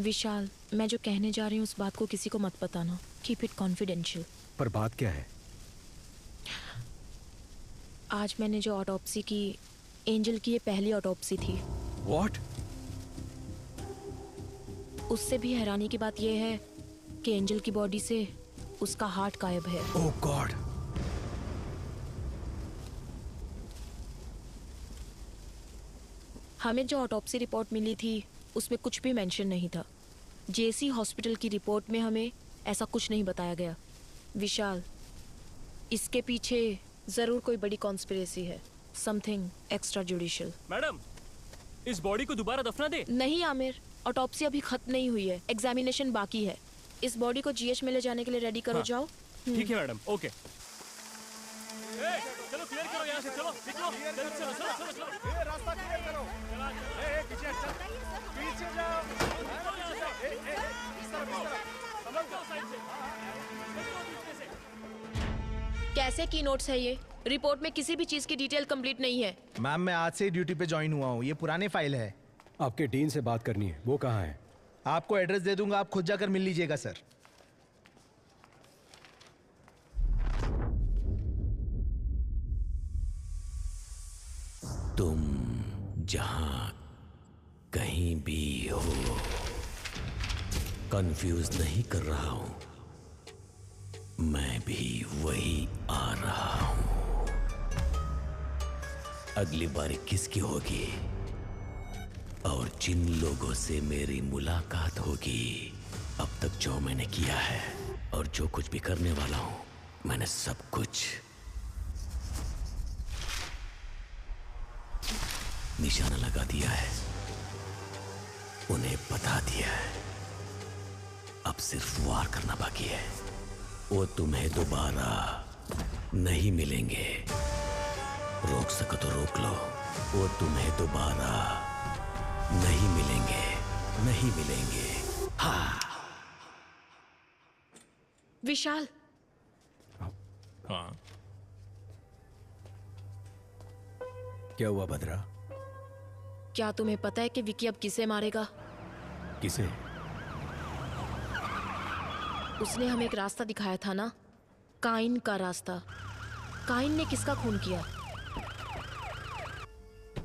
Vishal, मैं जो कहने जा रही हूँ उस बात को किसी को मत बताना। Keep it confidential. पर बात क्या है? आज मैंने जो ऑटोप्सी की, एंजल की ये पहली ऑटोप्सी थी। What? उससे भी हैरानी की बात यह है कि एंजल की बॉडी से उसका हार्ट गायब है। Oh God! हमें जो ऑटोप्सी रिपोर्ट मिली थी उसमें कुछ भी मेंशन नहीं था। जेसी हॉस्पिटल की रिपोर्ट में हमें ऐसा कुछ नहीं बताया गया। विशाल, इसके पीछे जरूर कोई बड़ी कॉन्स्पिरेसी है। Something extra judicial. मैडम, इस बॉडी को दोबारा दफना दे। नहीं आमिर, ऑटोप्सी अभी खत्म नहीं हुई है, एग्जामिनेशन बाकी है। इस बॉडी को जीएच में ले जाने के लिए रेडी करो। हाँ। जाओ। ठीक है मैडम, ओके। चलो क्लियर करो यहाँ से, चलो निकलो, चलो चलो चलो चलो। ये रास्ता क्लियर करो। पीछे हट, पीछे जाओ। इस तरफ समझ जाओ साइड से। कैसे की नोट्स है ये? रिपोर्ट में किसी भी चीज की डिटेल कंप्लीट नहीं है। मैम, मैं आज से ही ड्यूटी पे ज्वाइन हुआ हूँ। ये पुराने फाइल है। आपके डीन से बात करनी है, वो कहाँ है? आपको एड्रेस दे दूंगा, आप खुद जाकर मिल लीजिएगा सर। तुम जहां कहीं भी हो, कंफ्यूज नहीं कर रहा हूं। मैं भी वही आ रहा हूं। अगली बारी किसकी होगी और जिन लोगों से मेरी मुलाकात होगी, अब तक जो मैंने किया है और जो कुछ भी करने वाला हूं, मैंने सब कुछ निशाना लगा दिया है, उन्हें बता दिया है। अब सिर्फ वार करना बाकी है। वो तुम्हें दोबारा नहीं मिलेंगे। रोक सको तो रोक लो। वो तुम्हें दोबारा नहीं मिलेंगे, नहीं मिलेंगे। हाँ। विशाल। हाँ। क्या हुआ भद्रा? क्या तुम्हें पता है कि विकी अब किसे मारेगा? किसे? उसने हमें एक रास्ता दिखाया था ना, काइन का रास्ता। काइन ने किसका खून किया?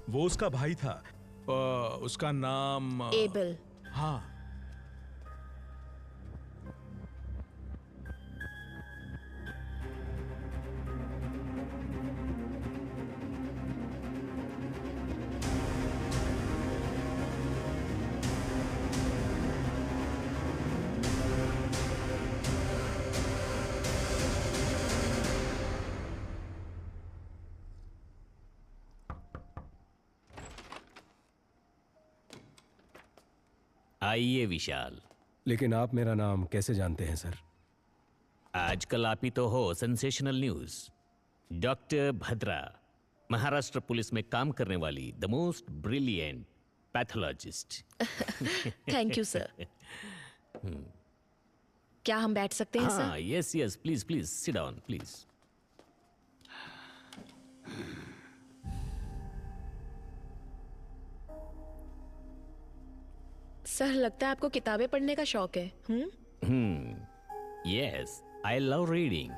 वो उसका भाई था। उसका नाम एबल। हाँ। आइए विशाल। लेकिन आप मेरा नाम कैसे जानते हैं सर? आजकल आप ही तो हो sensational news. Doctor Bhadra, Maharashtra police में काम करने वाली the most brilliant pathologist. Thank you sir. क्या हम बैठ सकते हैं हाँ, sir? Yes yes, please please sit down please. Sir, लगता है आपको किताबें पढ़ने का शौक है। Yes, I love reading.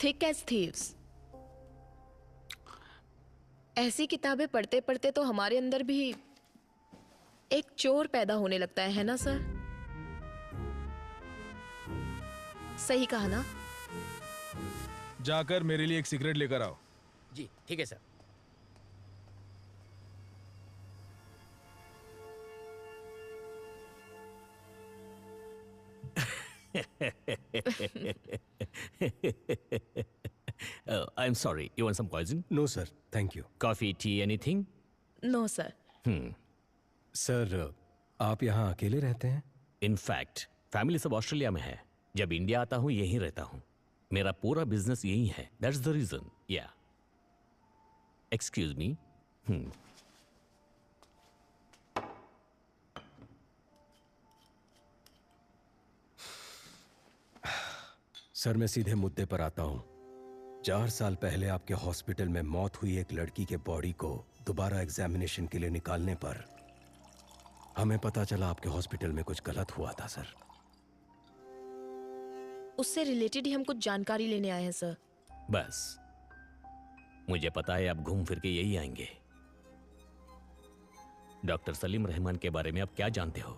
Thick as thieves. ऐसी किताबें पढ़ते पढ़ते तो हमारे अंदर भी एक चोर पैदा होने लगता है ना सर? सही कहा ना? जाकर मेरे लिए एक सिगरेट लेकर आओ। जी ठीक है sir. I'm sorry. You want some poison? No, sir. Thank you. Coffee, tea, anything? No sir. Sir, आप यहाँ अकेले रहते हैं? In fact, फैमिली सब ऑस्ट्रेलिया में है। जब इंडिया आता हूँ यहीं रहता हूँ। मेरा पूरा बिजनेस यहीं है। That's the reason. Yeah. Excuse me. Sir, मैं सीधे मुद्दे पर आता हूँ। 4 साल पहले आपके हॉस्पिटल में मौत हुई एक लड़की के बॉडी को दोबारा एग्जामिनेशन के लिए निकालने पर हमें पता चला आपके हॉस्पिटल में कुछ गलत हुआ था सर। उससे रिलेटेड ही हम कुछ जानकारी लेने आए हैं सर। बस मुझे पता है आप घूम फिर के यही आएंगे। डॉक्टर सलीम रहमान के बारे में आप क्या जानते हो?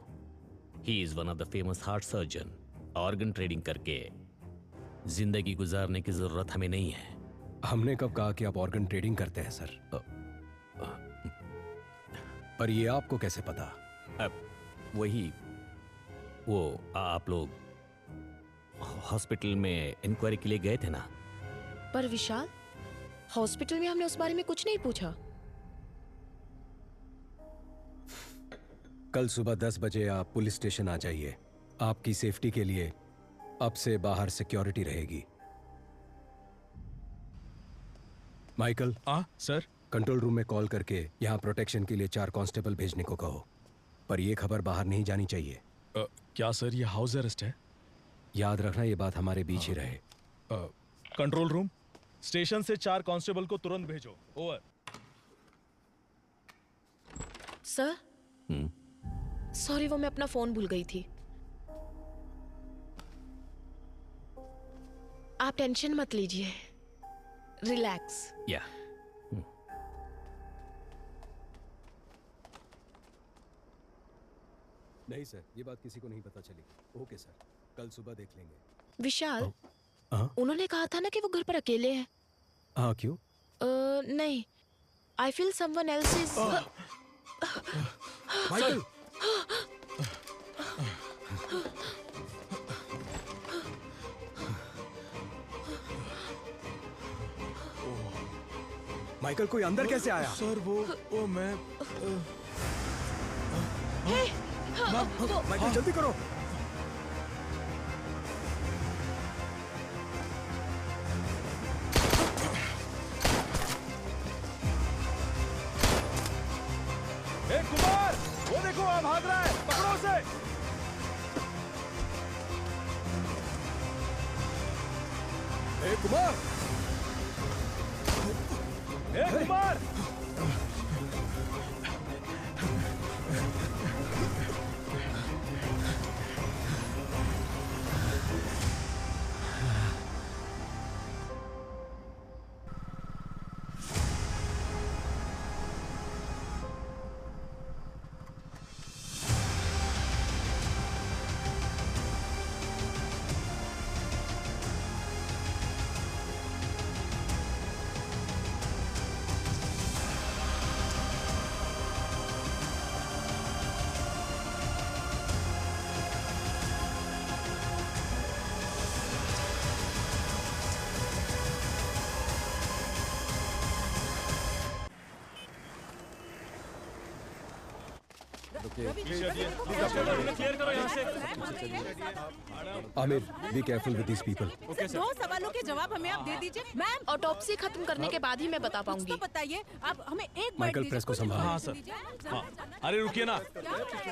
He is one of the famous heart surgeon. Organ trading करके जिंदगी गुजारने की जरूरत हमें नहीं है। हमने कब कहा कि आप ऑर्गन ट्रेडिंग करते हैं सर? पर ये आपको कैसे पता? अब वही वो आप लोग हॉस्पिटल में इंक्वायरी के लिए गए थे ना? पर विशाल, हॉस्पिटल में हमने उस बारे में कुछ नहीं पूछा। कल सुबह 10 बजे आप पुलिस स्टेशन आ जाइए। आपकी सेफ्टी के लिए अब से बाहर सिक्योरिटी रहेगी। माइकल। सर। कंट्रोल रूम में कॉल करके यहाँ प्रोटेक्शन के लिए 4 कांस्टेबल भेजने को कहो, पर यह खबर बाहर नहीं जानी चाहिए। क्या सर ये हाउस अरेस्ट है? याद रखना ये बात हमारे बीच ही रहे। कंट्रोल रूम, स्टेशन से 4 कांस्टेबल को तुरंत भेजो। ओवर। सर सॉरी, वो मैं अपना फोन भूल गई थी। आप टेंशन मत लीजिए, रिलैक्स। या नहीं सर, ये बात किसी को नहीं पता चली। ओके सर, कल सुबह देख लेंगे। विशाल, उन्होंने कहा था ना कि वो घर पर अकेले हैं। हाँ, क्यों? नहीं, I feel someone else is. Michael. Michael, कोई अंदर कैसे आया? सर वो मैं माइकल जल्दी करो। कुमार, वो देखो वहां भाग रहा है, पकड़ो उसे। Kumar. Kumar. Aamir, be careful with these people. 2 सवालों के जवाब हमें आप दे दीजिए। मैम, ऑटोप्सी खत्म करने के बाद ही मैं बता पाऊंगी। तो बताइए, आप हमें एक माइकल, प्रेस को संभाल। हाँ सर। अरे रुकिए ना।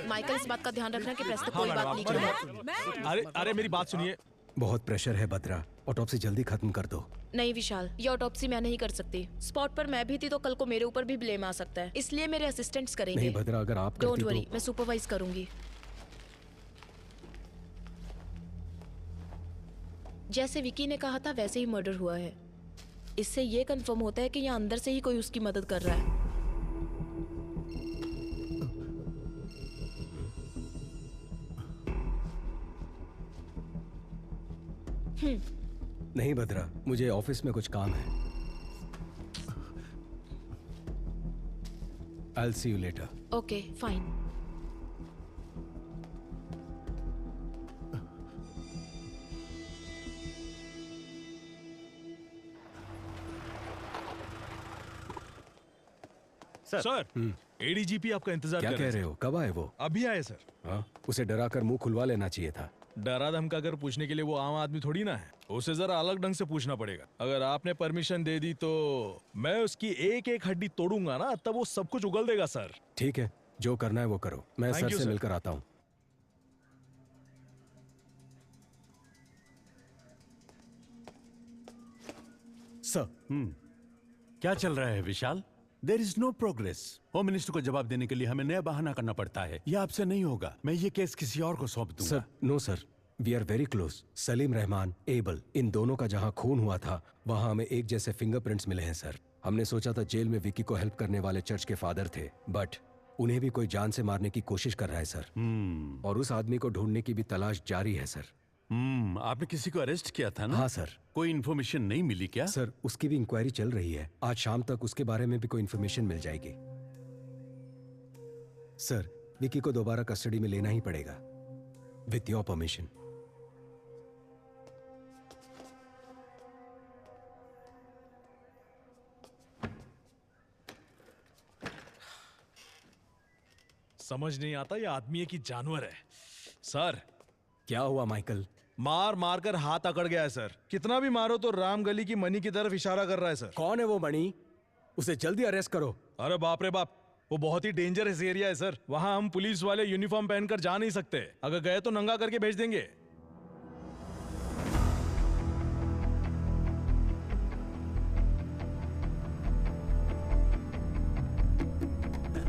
माइकल, इस बात का ध्यान रखना कि प्रेस तक कोई बात नहीं करेगा। अरे मेरी बात सुनिए। बहुत प्रेशर है बद्रा, ऑटोप्सी जल्दी खत्म कर दो। नहीं विशाल, ये ऑटोप्सी मैं नहीं कर सकती। स्पॉट पर मैं भी थी तो कल को मेरे ऊपर भी ब्लेम आ सकता है, इसलिए मेरे असिस्टेंट्स करेंगे। नहीं भद्रा, अगर आप डोंट वरी, मैं सुपरवाइज करूंगी। जैसे विकी ने कहा था वैसे ही मर्डर हुआ है। इससे ये कंफर्म होता है कि यहाँ अंदर से ही कोई उसकी मदद कर रहा है। नहीं भद्रा, मुझे ऑफिस में कुछ काम है। I'll see you later. Okay, fine. Sir, ADGP आपका इंतजार क्या कर कह रहे हो? कब आए वो? अभी आए सर। हाँ, उसे डरा कर मुंह खुलवा लेना चाहिए था। डरा धमका कर पूछने के लिए वो आम आदमी थोड़ी ना है, उसे जरा अलग ढंग से पूछना पड़ेगा। अगर आपने परमिशन दे दी तो मैं उसकी एक एक हड्डी तोड़ूंगा ना, तब वो सब कुछ उगल देगा सर। ठीक है, जो करना है वो करो। मैं Thank सर you, से sir. मिलकर आता हूँ। सर, क्या चल रहा है Vishal? There is no progress. Home minister को जवाब देने के लिए हमें नया बहाना करना पड़ता है। यह आपसे नहीं होगा। मैं ये केस किसी और को सौंप दूंगा। Sir, no sir, we are very close. Salim Rahman, Abel, इन दोनों का जहां खून हुआ था वहां हमें एक जैसे फिंगरप्रिंट्स मिले हैं सर। हमने सोचा था जेल में विकी को हेल्प करने वाले चर्च के फादर थे, बट उन्हें भी कोई जान से मारने की कोशिश कर रहा है सर। और उस आदमी को ढूंढने की भी तलाश जारी है सर। आपने किसी को अरेस्ट किया था ना? हाँ सर। कोई इन्फॉर्मेशन नहीं मिली क्या? सर, उसकी भी इंक्वायरी चल रही है। आज शाम तक उसके बारे में भी कोई इन्फॉर्मेशन मिल जाएगी। सर, विकी को दोबारा कस्टडी में लेना ही पड़ेगा, विथ योर परमिशन। समझ नहीं आता ये आदमी है कि जानवर है। सर, क्या हुआ माइकल? मार मार कर हाथ अकड़ गया है सर। कितना भी मारो तो राम गली की मनी की तरफ इशारा कर रहा है सर। कौन है वो मणि? उसे जल्दी अरेस्ट करो। अरे बाप रे बाप, वो बहुत ही डेंजरस एरिया है सर। वहां हम पुलिस वाले यूनिफॉर्म पहनकर जा नहीं सकते। अगर गए तो नंगा करके भेज देंगे।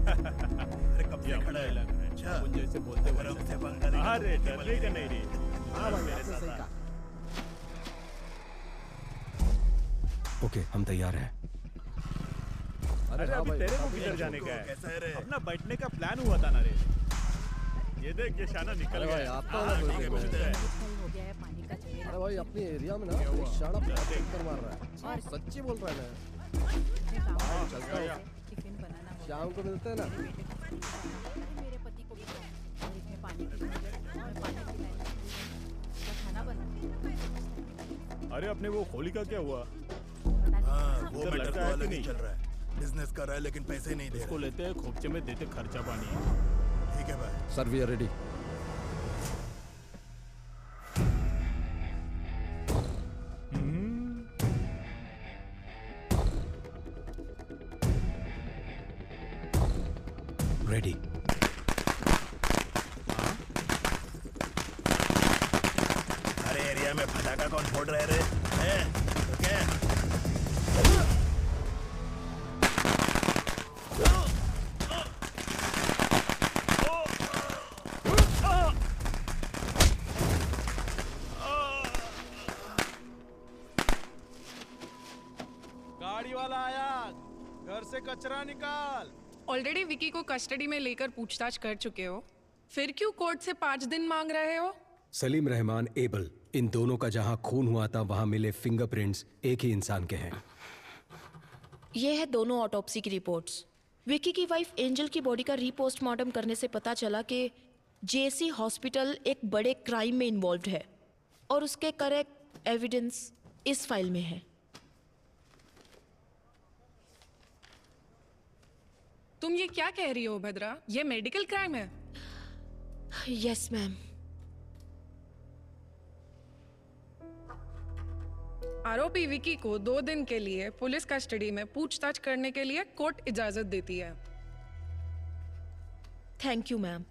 अरे कब से खड़ा है? अच्छा, जैसे बोलते हुए अरे डरने का नहीं रे। हाँ भाई, आपने सही कहा। ओके, हम तैयार हैं। अरे अभी तेरे को किधर जाने का है? कैसा है रे? अपना बैठने का प्लान हुआ था ना रे। ये देख, ये शाना निकल गया। आपका हाँ, ठीक है, ठीक है। अरे भाई, अपनी एरिया में ना एक शाना पत्थर मार रहा है। और सच्ची बोल रहा है ना। हाँ, चलता है। शाम को मिलते हैं ना। मेरे पति को भी इसमें पानी की खाना बना। अरे अपने वो होली का क्या हुआ? हाँ, वो उधर मैटर लगता तो है कि अलग ही नहीं? चल रहा है। बिजनेस कर रहा है लेकिन पैसे नहीं दे रहा। उसको लेते हैं, खोपचे में देते खर्चा पानी। ठीक है भाई। Sir, we are ready. Ready. अरे एरिया में फटाका कौन फोड़ रहे रे? हैं? तो क्या? गाड़ी वाला आया, घर से कचरा निकाल। ऑलरेडी विकी को कस्टडी में लेकर पूछताछ कर चुके हो, फिर क्यों कोर्ट से 5 दिन मांग रहे हो? सलीम रहमान, एबल, इन दोनों का जहां खून हुआ था वहां मिले फिंगरप्रिंट्स एक ही इंसान के हैं। ये है दोनों ऑटोप्सी की रिपोर्ट्स। विकी की वाइफ एंजल की बॉडी का रीपोस्टमार्टम करने से पता चला कि जेसी हॉस्पिटल एक बड़े क्राइम में इन्वॉल्व है और उसके करेक्ट एविडेंस इस फाइल में है। तुम ये क्या कह रही हो भद्रा? ये मेडिकल क्राइम है। Yes ma'am. आरोपी विकी को 2 दिन के लिए पुलिस कस्टडी में पूछताछ करने के लिए कोर्ट इजाजत देती है। Thank you ma'am.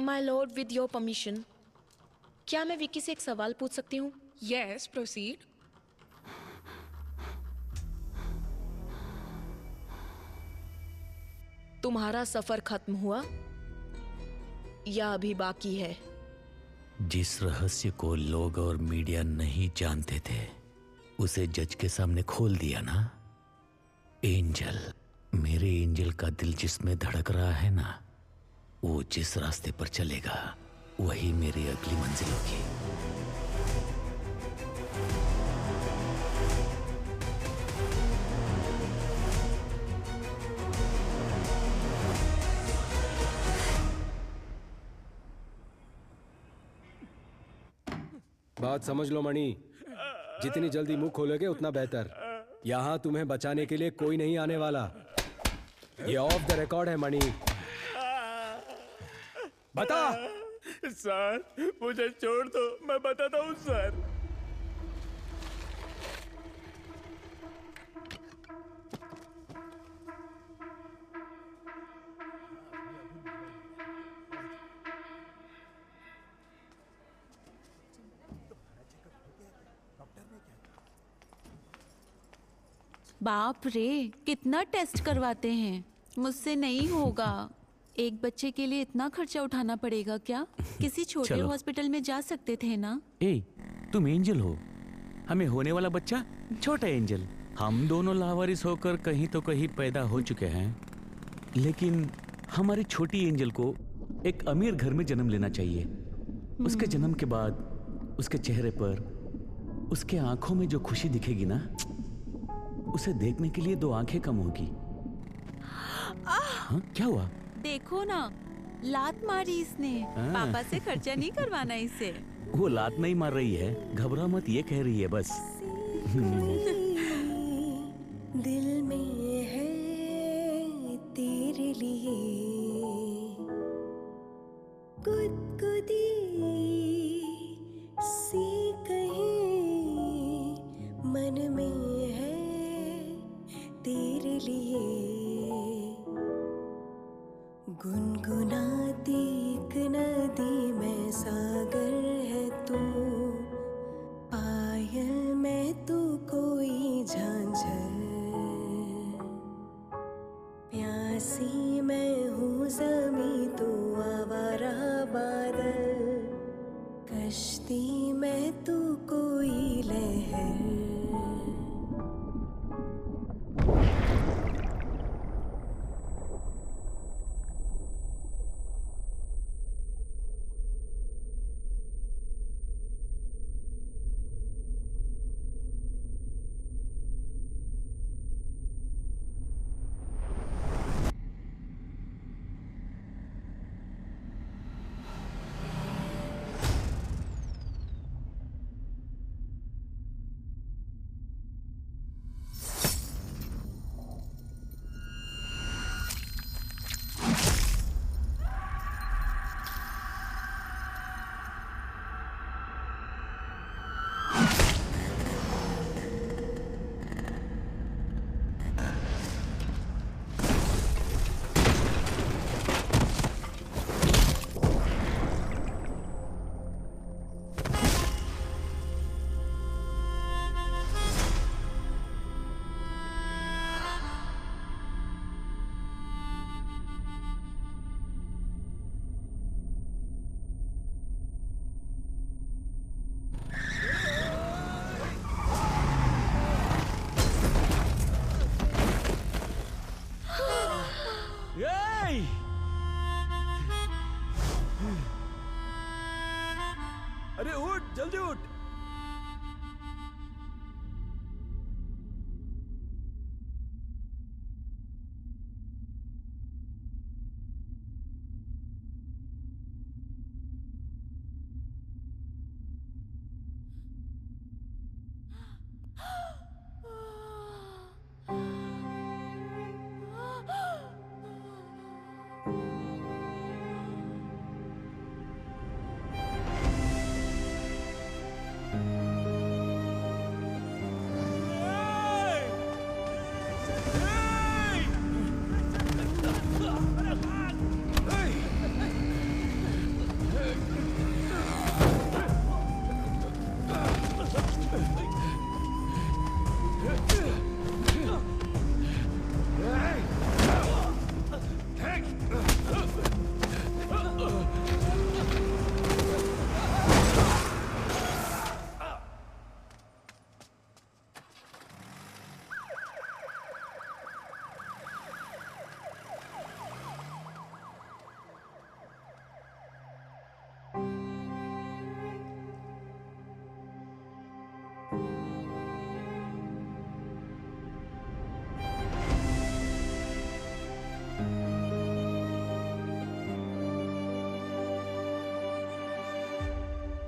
My Lord, with your permission, क्या मैं विकी से एक सवाल पूछ सकती हूँ? Yes, proceed. तुम्हारा सफर खत्म हुआ या अभी बाकी है? जिस रहस्य को लोग और मीडिया नहीं जानते थे उसे जज के सामने खोल दिया ना। एंजल, मेरे एंजल का दिल जिसमें धड़क रहा है ना, वो जिस रास्ते पर चलेगा वही मेरी अगली मंजिल होगी। बात समझ लो मणि, जितनी जल्दी मुंह खोलोगे उतना बेहतर। यहाँ तुम्हें बचाने के लिए कोई नहीं आने वाला। ये ऑफ द रिकॉर्ड है मणि। बता। सर, मुझे छोड़ दो, मैं बताता हूँ सर। बाप रे, कितना टेस्ट करवाते हैं। मुझसे नहीं होगा। एक बच्चे के लिए इतना खर्चा उठाना पड़ेगा क्या? किसी छोटे चलो। हॉस्पिटल में जा सकते थे ना। ए, तुम एंजल हो, हमें होने वाला बच्चा छोटा एंजल। हम दोनों लावारिस होकर कहीं तो कहीं पैदा हो चुके हैं, लेकिन हमारी छोटी एंजल को एक अमीर घर में जन्म लेना चाहिए। उसके जन्म के बाद उसके चेहरे पर, उसके आंखों में जो खुशी दिखेगी ना, उसे देखने के लिए 2 आंखें कम होगी। हाँ, क्या हुआ? देखो ना, लात मारी इसने। हाँ। पापा से खर्चा नहीं करवाना इसे। वो लात नहीं मार रही है, घबरा मत, ये कह रही है बस। दिल में है तेरे लिए गुदगुदी सी कहीं, मन में है तेरे लिए गुनगुनाती एक नदी में सागर है तू, पायल में तू कोई झांझर, प्यासी मैं हूँ ज़मीं तू आवारा बादल, कश्ती में तू कोई लहर। अरे उठ, जल्दी उठ।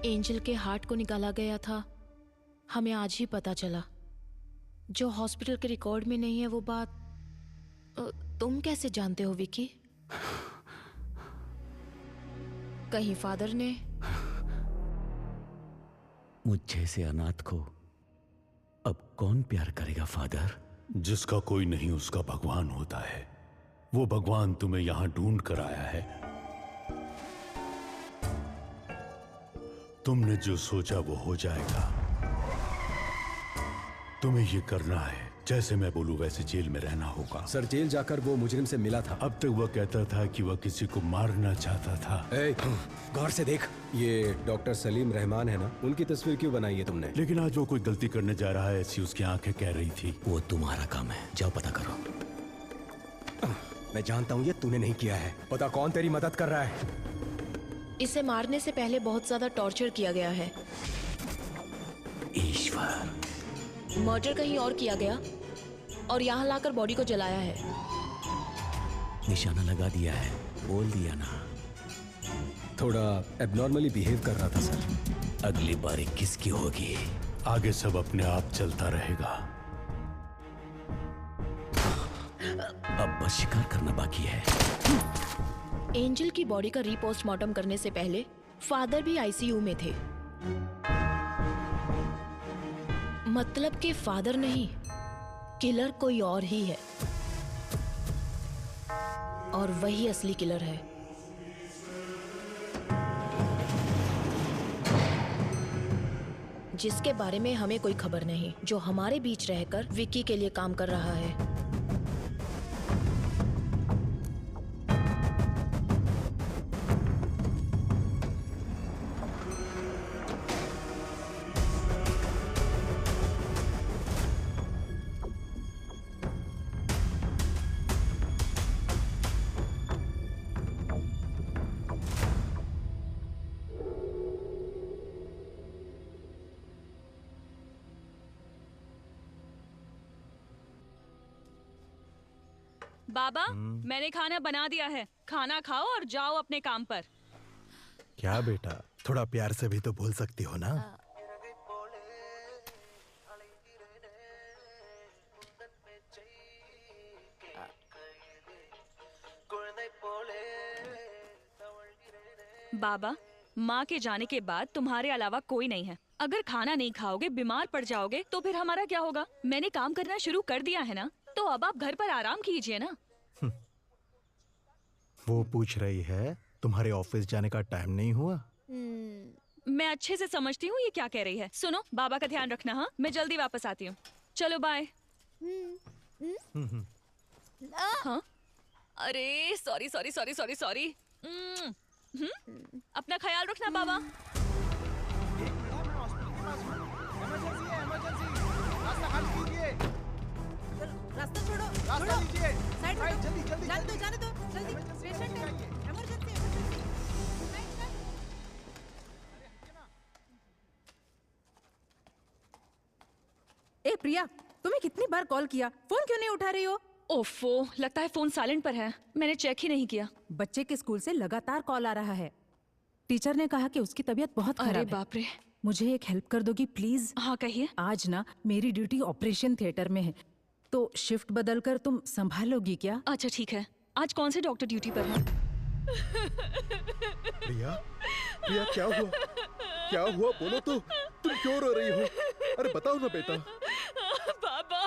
एंजल के हार्ट को निकाला गया था, हमें आज ही पता चला। जो हॉस्पिटल के रिकॉर्ड में नहीं है वो बात तुम कैसे जानते हो विकी? कहीं फादर ने? मुझ जैसे अनाथ को अब कौन प्यार करेगा फादर? जिसका कोई नहीं उसका भगवान होता है। वो भगवान तुम्हें यहां ढूंढ कर आया है। तुमने जो सोचा वो हो जाएगा। तुम्हें ये करना है जैसे मैं बोलूं वैसे जेल में रहना होगा। सर जेल जाकर वो मुजरिम से मिला था। अब तक वह कहता था कि वह किसी को मारना चाहता था। गौर से देख, ये डॉक्टर सलीम रहमान है ना, उनकी तस्वीर क्यों बनाई है तुमने? लेकिन आज वो कोई गलती करने जा रहा है ऐसी उसकी आंखें कह रही थी। वो तुम्हारा काम है, जाओ पता करो। मैं जानता हूँ ये तूने नहीं किया है। पता कौन तेरी मदद कर रहा है? इसे मारने से पहले बहुत ज्यादा टॉर्चर किया गया है। ईश्वर, मर्डर कहीं और किया गया और यहाँ लाकर बॉडी को जलाया है। निशाना लगा दिया है, बोल दिया ना। थोड़ा एबनॉर्मली बिहेव कर रहा था सर। अगली बारी किसकी होगी? आगे सब अपने आप चलता रहेगा। अब बस शिकार करना बाकी है। एंजल की बॉडी का रीपोस्टमार्टम करने से पहले फादर भी आईसीयू में थे। मतलब कि फादर नहीं, किलर कोई और ही है और वही असली किलर है। जिसके बारे में हमें कोई खबर नहीं, जो हमारे बीच रहकर विक्की के लिए काम कर रहा है। बाबा, मैंने खाना बना दिया है, खाना खाओ और जाओ अपने काम पर। क्या बेटा, थोड़ा प्यार से भी तो बोल सकती हो ना। बाबा, माँ के जाने के बाद तुम्हारे अलावा कोई नहीं है। अगर खाना नहीं खाओगे, बीमार पड़ जाओगे तो फिर हमारा क्या होगा? मैंने काम करना शुरू कर दिया है ना, तो अब आप घर पर आराम कीजिए ना। वो पूछ रही है तुम्हारे ऑफिस जाने का टाइम नहीं हुआ? मैं अच्छे से समझती हूँ ये क्या कह रही है। सुनो, बाबा का ध्यान रखना। हाँ, मैं जल्दी वापस आती हूँ। चलो बाय। हाँ, अरे sorry sorry sorry sorry sorry. अपना ख्याल रखना बाबा। रास्ता छोड़ो, रास्ता लीजिए। साइड भाई, हटो। जल्दी, जल्दी, जाने जल्दी। दो, जाने दो, जल्दी। पेशेंट है, इमरजेंसी, ए प्रिया, तुम्हें कितनी बार कॉल किया, फोन क्यों नहीं उठा रही हो? ओफो, लगता है फोन साइलेंट पर है। मैंने चेक ही नहीं किया। बच्चे के स्कूल से लगातार कॉल आ रहा है। टीचर ने कहा कि उसकी तबीयत बहुत खराब है। अरे बाप रे। मुझे एक हेल्प कर दोगी प्लीज? हाँ कहिए। आज ना मेरी ड्यूटी ऑपरेशन थिएटर में है, तो शिफ्ट बदलकर तुम संभालोगी क्या? अच्छा ठीक है। आज कौन से डॉक्टर ड्यूटी पर है? प्रिया, प्रिया क्या हुआ? क्या हुआ बोलो तो, तुम क्यों रो रही हो? अरे बताओ ना बेटा। बाबा,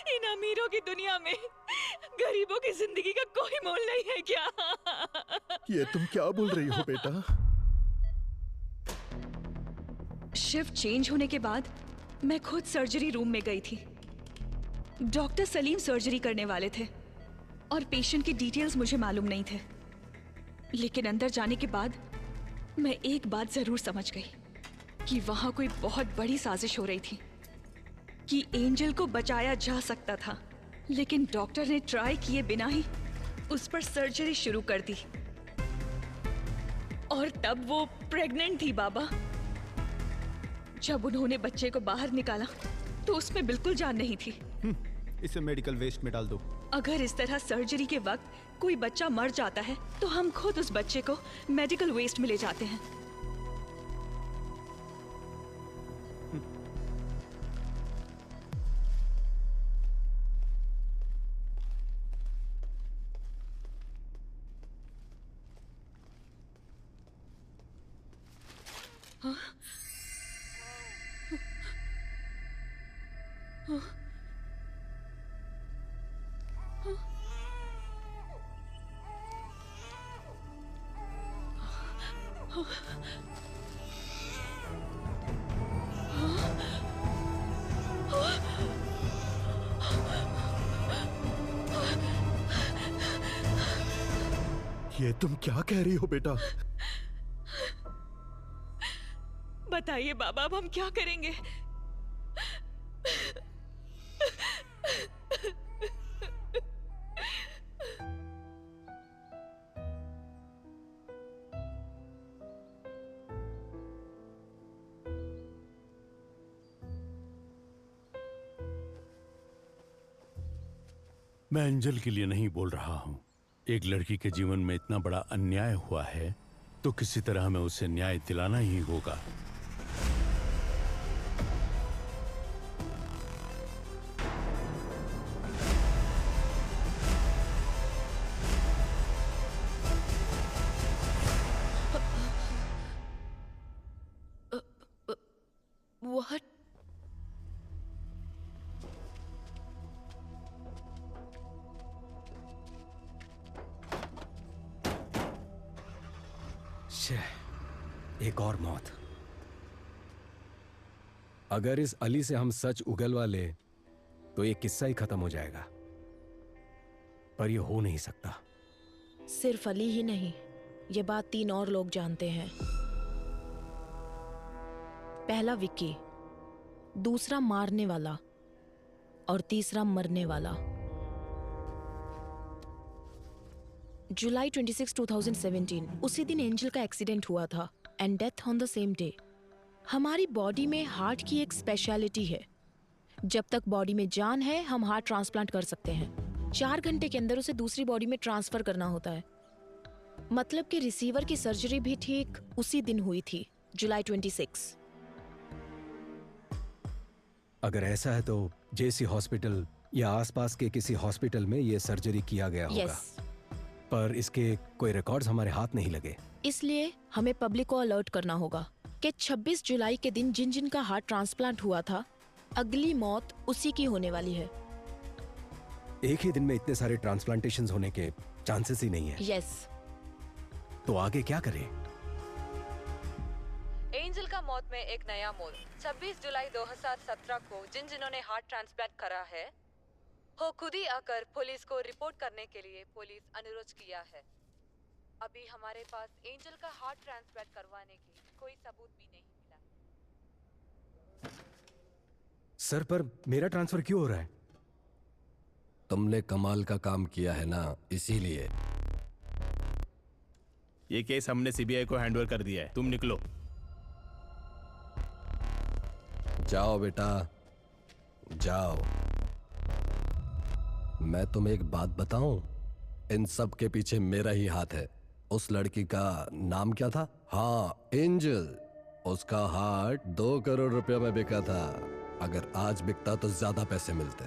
इन अमीरों की दुनिया में गरीबों की जिंदगी का कोई मोल नहीं है क्या? ये तुम क्या बोल रही हो बेटा? शिफ्ट चेंज होने के बाद मैं खुद सर्जरी रूम में गई थी। डॉक्टर सलीम सर्जरी करने वाले थे और पेशेंट की डिटेल्स मुझे मालूम नहीं थे। लेकिन अंदर जाने के बाद मैं एक बात जरूर समझ गई कि वहां कोई बहुत बड़ी साजिश हो रही थी कि एंजल को बचाया जा सकता था, लेकिन डॉक्टर ने ट्राई किए बिना ही उस पर सर्जरी शुरू कर दी। और तब वो प्रेग्नेंट थी बाबा। जब उन्होंने बच्चे को बाहर निकाला तो उसमें बिल्कुल जान नहीं थी। इसे मेडिकल वेस्ट में डाल दो। अगर इस तरह सर्जरी के वक्त कोई बच्चा मर जाता है तो हम खुद उस बच्चे को मेडिकल वेस्ट में ले जाते हैं। हाँ? हाँ? ये तुम क्या कह रही हो बेटा? बताइए बाबा, अब हम क्या करेंगे? मैं एंजल के लिए नहीं बोल रहा हूं। एक लड़की के जीवन में इतना बड़ा अन्याय हुआ है तो किसी तरह हमें उसे न्याय दिलाना ही होगा। What? एक और मौत। अगर इस अली से हम सच उगलवा ले तो ये किस्सा ही खत्म हो जाएगा, पर ये हो नहीं सकता। सिर्फ अली ही नहीं, ये बात 3 और लोग जानते हैं। पहला विक्की, दूसरा मारने वाला और तीसरा मरने वाला। जुलाई 26, 2017 उसी दिन एंजल का एक्सीडेंट हुआ था and death on the same day. हमारी बॉडी में हार्ट की एक स्पेशलिटी है, जब तक बॉडी में जान है हम हार्ट ट्रांसप्लांट कर सकते हैं। 4 घंटे के अंदर उसे दूसरी बॉडी में ट्रांसफर करना होता है। मतलब कि रिसीवर की सर्जरी भी ठीक उसी दिन हुई थी, जुलाई 26। अगर ऐसा है तो जेसी हॉस्पिटल या आसपास के किसी हॉस्पिटल में ये सर्जरी किया गया होगा। Yes. पर इसके कोई रिकॉर्ड्स हमारे हाथ नहीं लगे। इसलिए हमें पब्लिक को अलर्ट करना होगा कि 26 जुलाई के दिन जिन जिन का हार्ट ट्रांसप्लांट हुआ था, अगली मौत उसी की होने वाली है। एक ही दिन में इतने सारे ट्रांसप्लांटेशंस होने के चांसेस ही नहीं है। यस। तो आगे क्या करें? एंजल का मौत में एक नया मोड़। 26 जुलाई 2017 को जिन्होंने हार्ट ट्रांसप्लांट करा है वो खुद ही आकर पुलिस को रिपोर्ट करने के लिए पुलिस अनुरोध किया है। अभी हमारे पास एंजल का हार्ट ट्रांसप्लांट करवाने की कोई सबूत भी नहीं मिला। सर, पर मेरा ट्रांसफर क्यों हो रहा है? तुमने कमाल का काम किया है ना, इसीलिए। ये केस हमने सीबीआई को हैंडओवर कर दिया है, तुम निकलो। जाओ बेटा, जाओ। मैं तुम्हें एक बात बताऊं, इन सब के पीछे मेरा ही हाथ है। उस लड़की का नाम क्या था? हाँ, एंजल। उसका हार्ट 2 करोड़ रुपए में बिका था। अगर आज बिकता तो ज्यादा पैसे मिलते।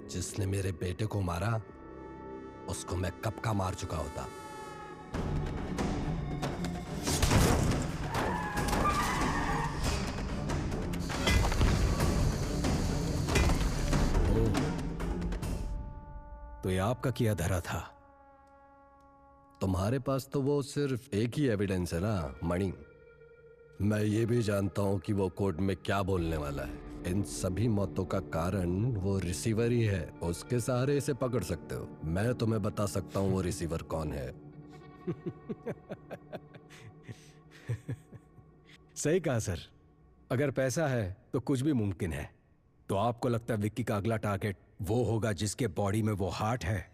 जिसने मेरे बेटे को मारा उसको मैं कब का मार चुका होता। तो ये आपका किया धरा था। तुम्हारे पास तो वो सिर्फ एक ही एविडेंस है ना, मणि। मैं ये भी जानता हूं कि वो कोर्ट में क्या बोलने वाला है। इन सभी मौतों का कारण वो रिसीवर ही है। उसके सहारे इसे पकड़ सकते हो। मैं तुम्हें बता सकता हूं वो रिसीवर कौन है। सही कहा सर। अगर पैसा है तो कुछ भी मुमकिन है। तो आपको लगता है विक्की का अगला टारगेट वो होगा जिसके बॉडी में वो हार्ट है?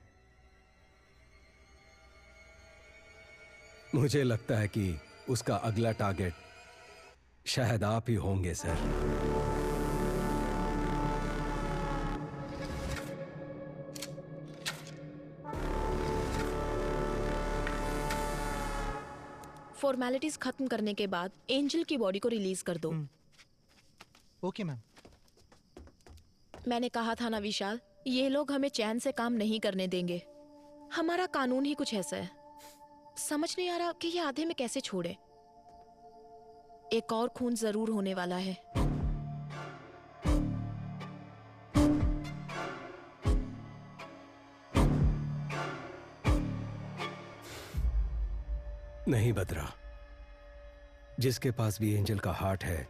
मुझे लगता है कि उसका अगला टारगेट शायद आप ही होंगे सर। फॉर्मेलिटीज खत्म करने के बाद एंजल की बॉडी को रिलीज कर दो। Okay ma'am. मैंने कहा था ना विशाल, ये लोग हमें चैन से काम नहीं करने देंगे। हमारा कानून ही कुछ ऐसा है। समझ नहीं आ रहा कि ये आधे में कैसे छोड़े। एक और खून जरूर होने वाला है। नहीं बदरा, जिसके पास भी एंजल का हार्ट है,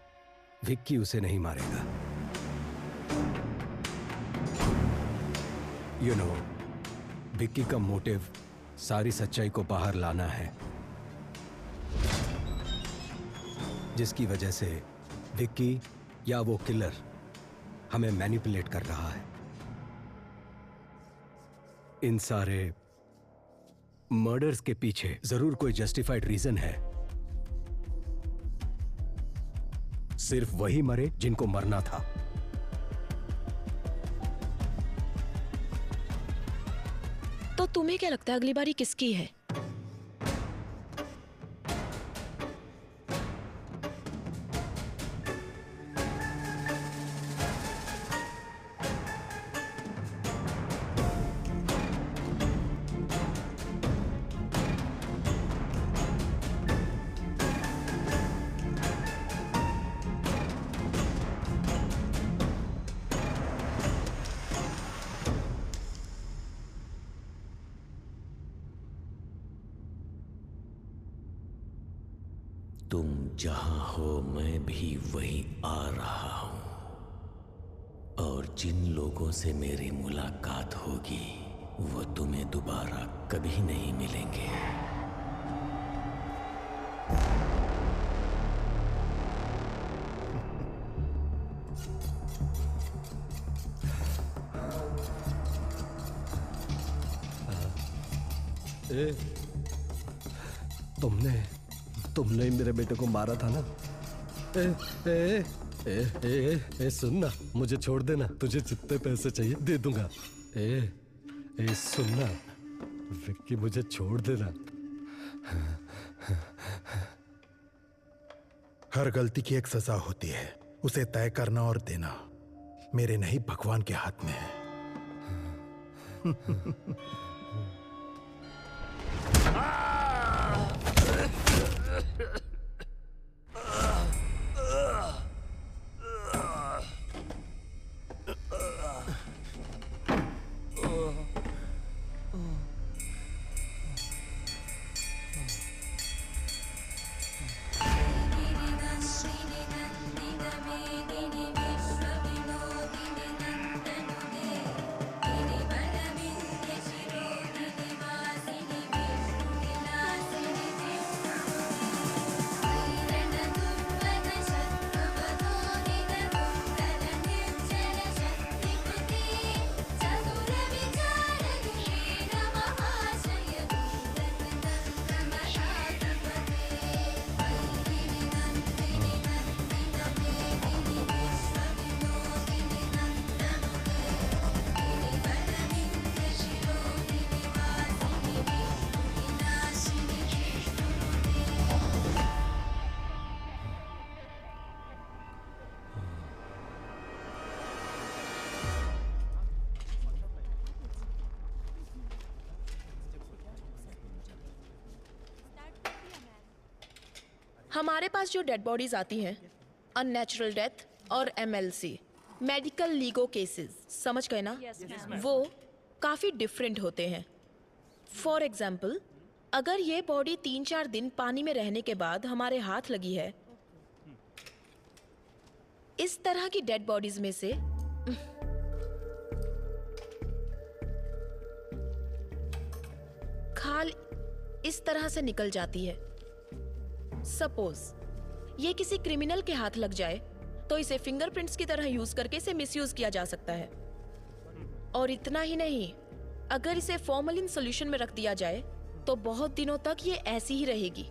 विक्की उसे नहीं मारेगा। विक्की का मोटिव सारी सच्चाई को बाहर लाना है, जिसकी वजह से विक्की या वो किलर हमें मैनिपुलेट कर रहा है। इन सारे मर्डर्स के पीछे जरूर कोई जस्टिफाइड रीजन है। सिर्फ वही मरे जिनको मरना था। तो तुम्हें क्या लगता है अगली बारी किसकी है? तुम जहां हो मैं भी वहीं आ रहा हूं, और जिन लोगों से मेरी मुलाकात होगी वो तुम्हें दोबारा कभी नहीं मिलेंगे। तुमने ही मेरे बेटे को मारा था ना? सुन ना, मुझे छोड़ देना। तुझे जितने पैसे चाहिए दे दूंगा। सुन ना विक्की, मुझे छोड़ देना। हर गलती की एक सजा होती है, उसे तय करना और देना मेरे नहीं भगवान के हाथ में है। हमारे पास जो डेड बॉडीज आती हैं, अननेचुरल डेथ और MLC मेडिकल लीगो केसेस, समझ गए ना? वो काफ़ी डिफरेंट होते हैं। फॉर एग्जाम्पल, अगर ये बॉडी 3-4 दिन पानी में रहने के बाद हमारे हाथ लगी है, इस तरह की डेड बॉडीज में से खाल इस तरह से निकल जाती है। सपोज ये किसी क्रिमिनल के हाथ लग जाए तो इसे फिंगरप्रिंट्स की तरह यूज करके इसे मिसयूज किया जा सकता है। और इतना ही नहीं, अगर इसे फॉर्मलिन सॉल्यूशन में रख दिया जाए तो बहुत दिनों तक ये ऐसी ही रहेगी।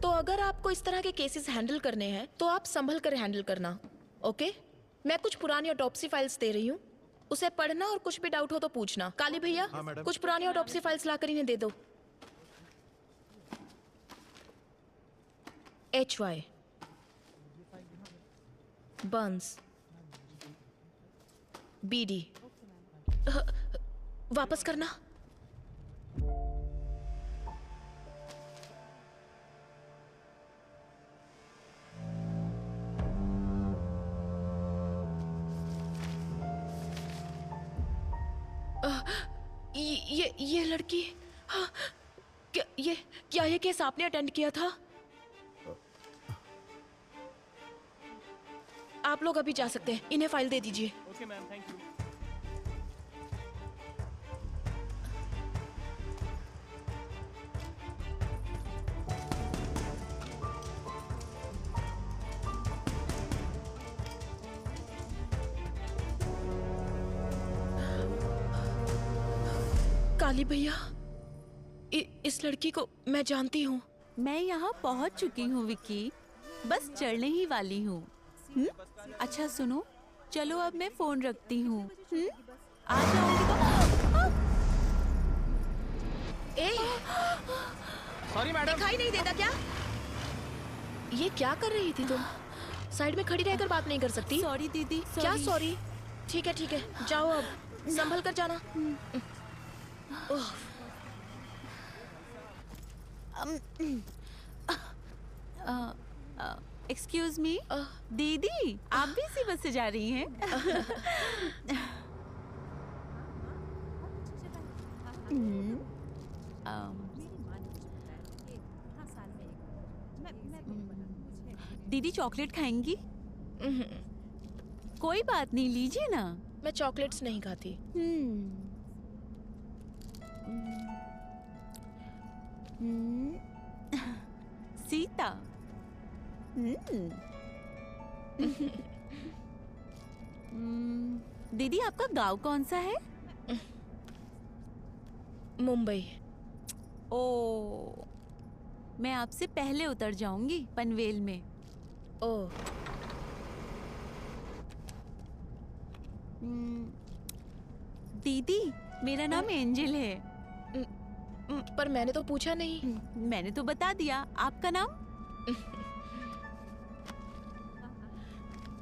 तो अगर आपको इस तरह के केसेस हैंडल करने हैं तो आप संभल कर हैंडल करना, ओके? मैं कुछ पुरानी ऑटोप्सी फाइल्स दे रही हूँ, उसे पढ़ना और कुछ भी डाउट हो तो पूछना। काली भैया, कुछ पुरानी ऑटोप्सी फाइल्स लाकर इन्हें दे दो। HY बंस BD वापस करना। ये लड़की, क्या ये केस आपने अटेंड किया था? आप लोग अभी जा सकते हैं, इन्हें फाइल दे दीजिए। Okay ma'am, thank you. साली भैया, इस लड़की को मैं जानती हूँ। मैं यहाँ पहुँच चुकी हूँ विक्की, बस चढ़ने ही वाली हूँ। अच्छा सुनो, चलो अब मैं फोन रखती हूँ। आ जाऊंगी तो। सॉरी मैडम, दिखाई नहीं देता क्या? ये क्या कर रही थी तुम? साइड में खड़ी रहकर बात नहीं कर सकती? सॉरी दीदी। क्या सॉरी? ठीक है जाओ, अब संभल कर जाना। एक्सक्यूज मी दीदी, आप भी इसी बस से जा रही हैं? दीदी चॉकलेट खाएंगी? कोई बात नहीं, लीजिए ना। मैं चॉकलेट्स नहीं खाती। सीता। दीदी आपका गांव कौन सा है? मुंबई। ओ, मैं आपसे पहले उतर जाऊंगी पनवेल में। ओ। दीदी मेरा नाम एंजल है। पर मैंने तो पूछा नहीं। मैंने तो बता दिया। आपका नाम?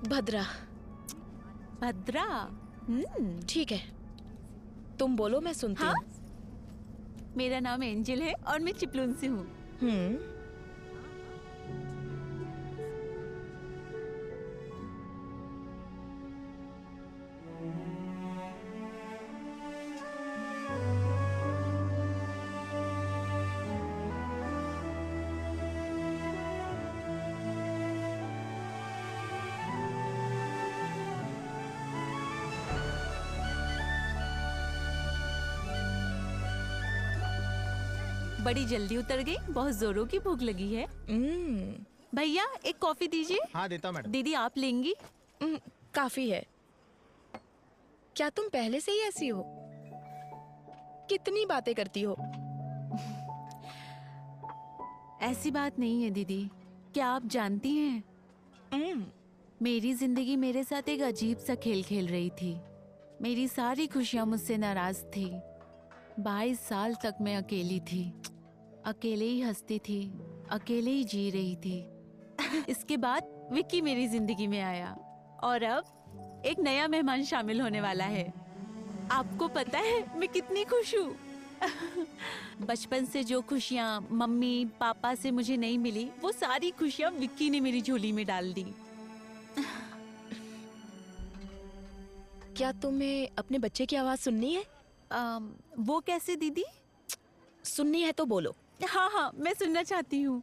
भद्रा। भद्रा? ठीक है, तुम बोलो, मैं सुनती हूँ। मेरा नाम एंजल है और मैं चिपलून से हूँ। बड़ी जल्दी उतर गई, बहुत जोरों की भूख लगी है। भैया एक कॉफी दीजिए। हाँ देता हूँ मैडम। दीदी आप लेंगी? काफी है। क्या तुम पहले से ही ऐसी हो? कितनी बातें करती हो? ऐसी बात नहीं है दीदी। क्या आप जानती हैं, मेरी जिंदगी मेरे साथ एक अजीब सा खेल खेल रही थी। मेरी सारी खुशियां मुझसे नाराज थी। 22 साल तक मैं अकेली थी, अकेले ही हंसती थी, अकेले ही जी रही थी। इसके बाद विक्की मेरी जिंदगी में आया और अब एक नया मेहमान शामिल होने वाला है। आपको पता है मैं कितनी खुश हूँ। बचपन से जो खुशियाँ मम्मी पापा से मुझे नहीं मिली, वो सारी खुशियाँ विक्की ने मेरी झोली में डाल दी। क्या तुम्हें अपने बच्चे की आवाज सुननी है? वो कैसे दीदी? सुननी है तो बोलो। हाँ हाँ, मैं सुनना चाहती हूँ।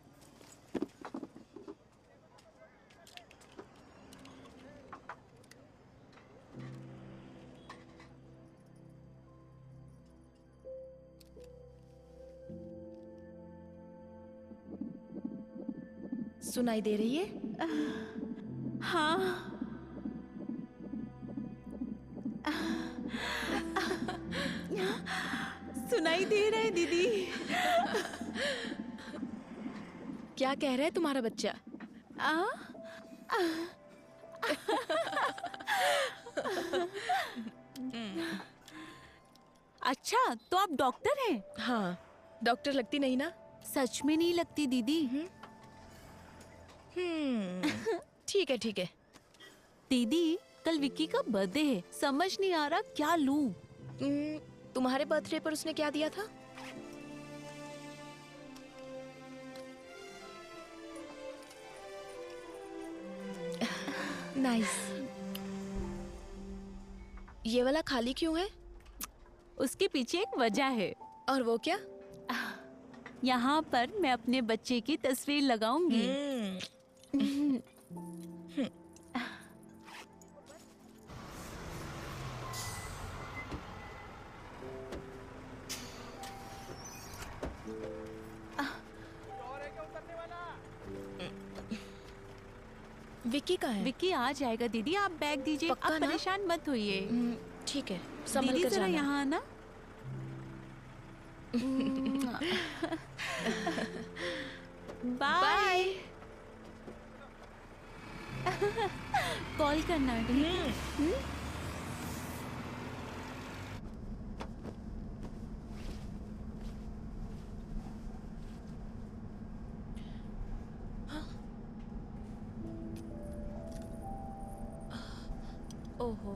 सुनाई दे रही है? हाँ। सुनाई दे रहा है दीदी। क्या कह रहा है तुम्हारा बच्चा? अच्छा, तो आप डॉक्टर हैं? हाँ, डॉक्टर लगती नहीं ना? सच में नहीं लगती दीदी। ठीक है ठीक है। दीदी कल विक्की का बर्थडे है, समझ नहीं आ रहा क्या लूं। तुम्हारे बर्थडे पर उसने क्या दिया था? नाइस। ये वाला खाली क्यों है? उसके पीछे एक वजह है। और वो क्या? यहाँ पर मैं अपने बच्चे की तस्वीर लगाऊंगी। विक्की कहाँ है? विक्की आ जाएगा दीदी, आप बैग दीजिए, आप परेशान मत होइए। ठीक है, संभल दीदी कर जरा जाना। यहाँ आना। बाय। कॉल करना, ठीक है? ओहो।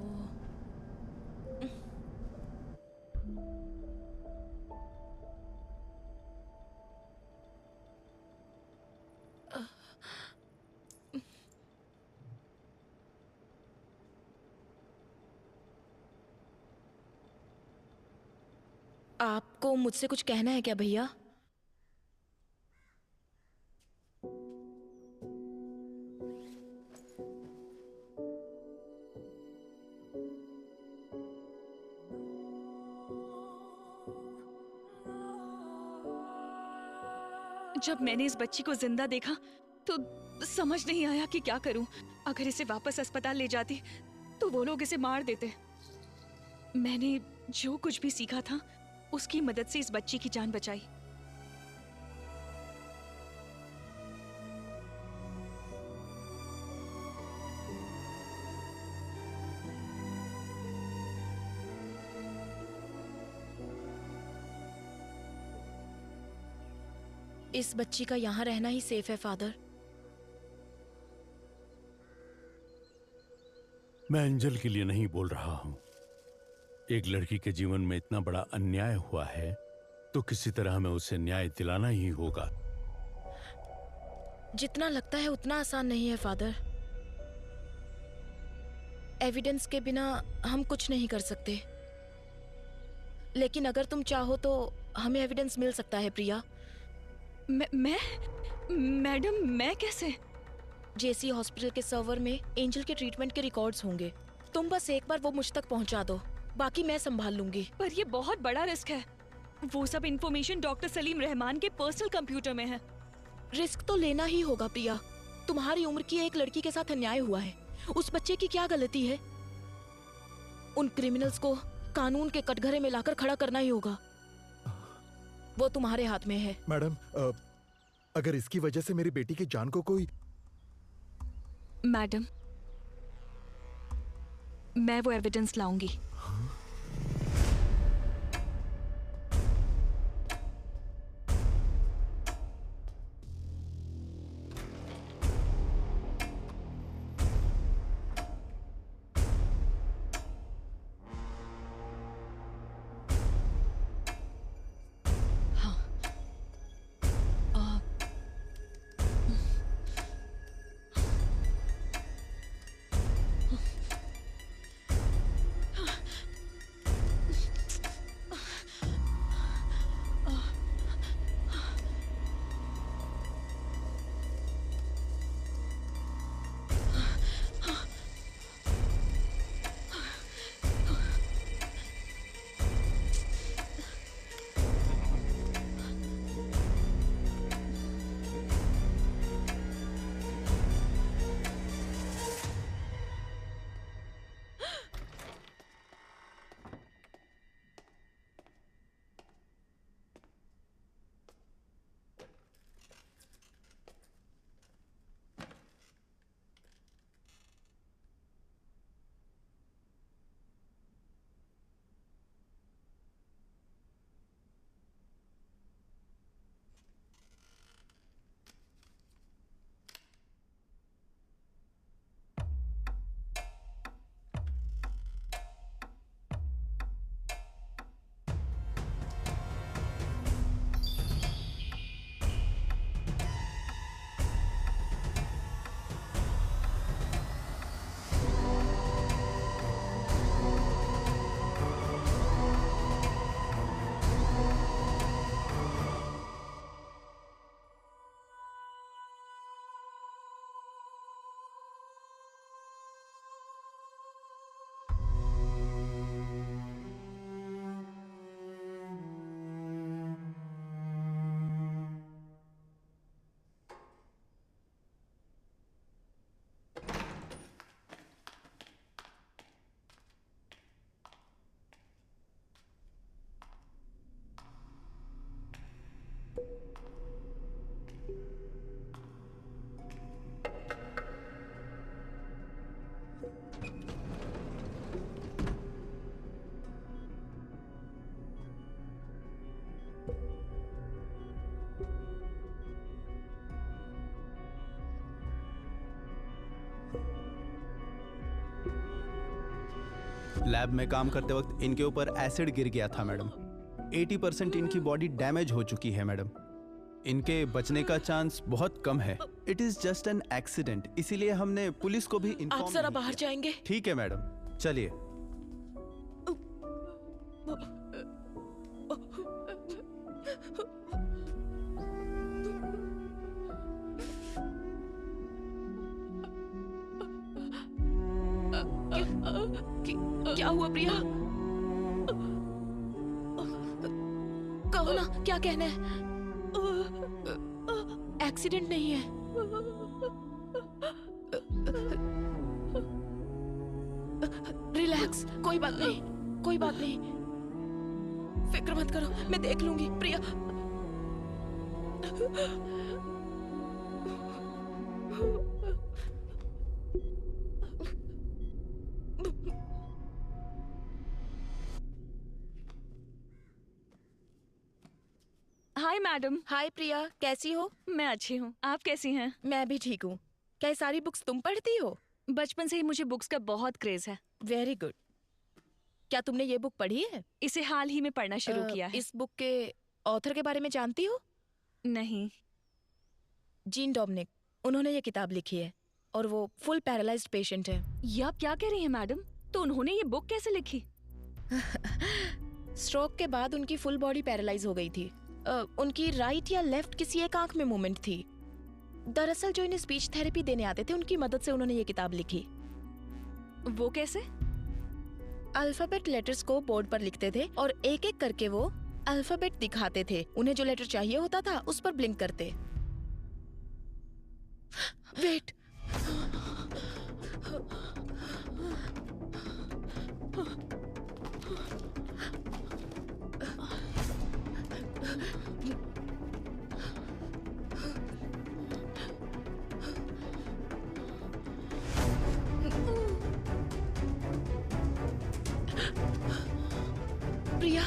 आपको मुझसे कुछ कहना है क्या भैया? जब मैंने इस बच्ची को जिंदा देखा तो समझ नहीं आया कि क्या करूं। अगर इसे वापस अस्पताल ले जाती तो वो लोग इसे मार देते। मैंने जो कुछ भी सीखा था उसकी मदद से इस बच्ची की जान बचाई। इस बच्ची का यहाँ रहना ही सेफ है फादर। मैं एंजल के लिए नहीं बोल रहा हूं। एक लड़की के जीवन में इतना बड़ा अन्याय हुआ है तो किसी तरह हमें उसे न्याय दिलाना ही होगा। जितना लगता है उतना आसान नहीं है फादर। एविडेंस के बिना हम कुछ नहीं कर सकते, लेकिन अगर तुम चाहो तो हमें एविडेंस मिल सकता है प्रिया। मैडम मैं कैसे? जेसी हॉस्पिटल के सर्वर में एंजल के ट्रीटमेंट के रिकॉर्ड्स होंगे। तुम बस एक बार वो मुझ तक पहुंचा दो, बाकी मैं संभाल लूंगी। पर ये बहुत बड़ा रिस्क है। वो सब इंफॉर्मेशन डॉक्टर सलीम रहमान के पर्सनल कंप्यूटर में है। रिस्क तो लेना ही होगा प्रिया। तुम्हारी उम्र की एक लड़की के साथ अन्याय हुआ है। उस बच्चे की क्या गलती है? उन क्रिमिनल्स को कानून के कटघरे में लाकर खड़ा करना ही होगा। वो तुम्हारे हाथ में है। मैडम, अगर इसकी वजह से मेरी बेटी की जान को कोई... मैडम, मैं वो एविडेंस लाऊंगी। लैब में काम करते वक्त इनके ऊपर एसिड गिर गया था मैडम। 80% इनकी बॉडी डैमेज हो चुकी है मैडम। इनके बचने का चांस बहुत कम है। It is just an accident, इसीलिए हमने पुलिस को भी इन्फॉर्म आप जरा बाहर जाएंगे? ठीक है मैडम, चलिए। क्या हुआ प्रिया? कहो ना, क्या कहना है? एक्सीडेंट नहीं है। रिलैक्स, कोई बात नहीं, कोई बात नहीं, फिक्र मत करो, मैं देख लूंगी प्रिया। Hi madam. हाय प्रिया, कैसी हो? मैं अच्छी हूँ, आप कैसी हैं? मैं भी ठीक हूँ। क्या ये सारी बुक्स तुम पढ़ती हो? बचपन से ही मुझे बुक्स का बहुत क्रेज है। Very good. क्या तुमने ये बुक पढ़ी है? इसे हाल ही में पढ़ना शुरू किया है। इस बुक के ऑथर के बारे में जानती हो? नहीं। जीन डोमिनिक, उन्होंने ये किताब लिखी है और वो फुल पैरालाइज्ड पेशेंट है। ये आप क्या कह रही हैं मैडम? तो उन्होंने ये बुक कैसे लिखी? स्ट्रोक के बाद उनकी फुल बॉडी पैरालाइज हो गई थी। उनकी राइट या लेफ्ट किसी एक आंख में मूवमेंट थी। दरअसल जो इन्हें स्पीच थेरेपी देने आते थे, उनकी मदद से उन्होंने ये किताब लिखी। वो कैसे? अल्फाबेट लेटर्स को बोर्ड पर लिखते थे और एक एक करके वो अल्फाबेट दिखाते थे। उन्हें जो लेटर चाहिए होता था उस पर ब्लिंक करते। वेट, प्रिया,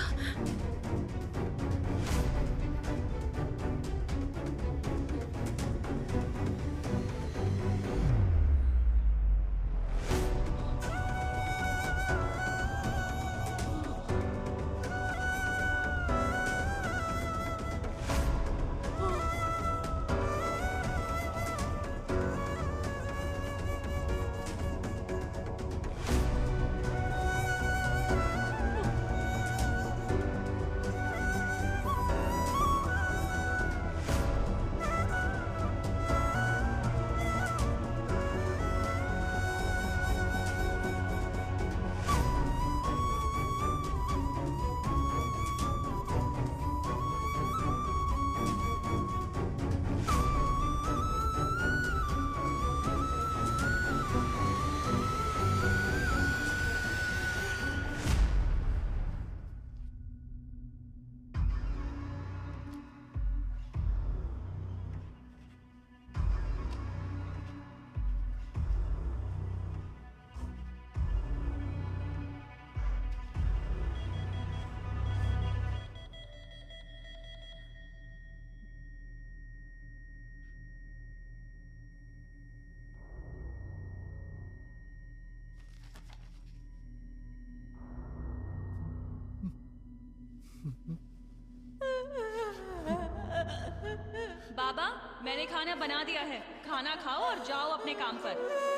बाबा, मैंने खाना बना दिया है। खाना खाओ और जाओ अपने काम पर।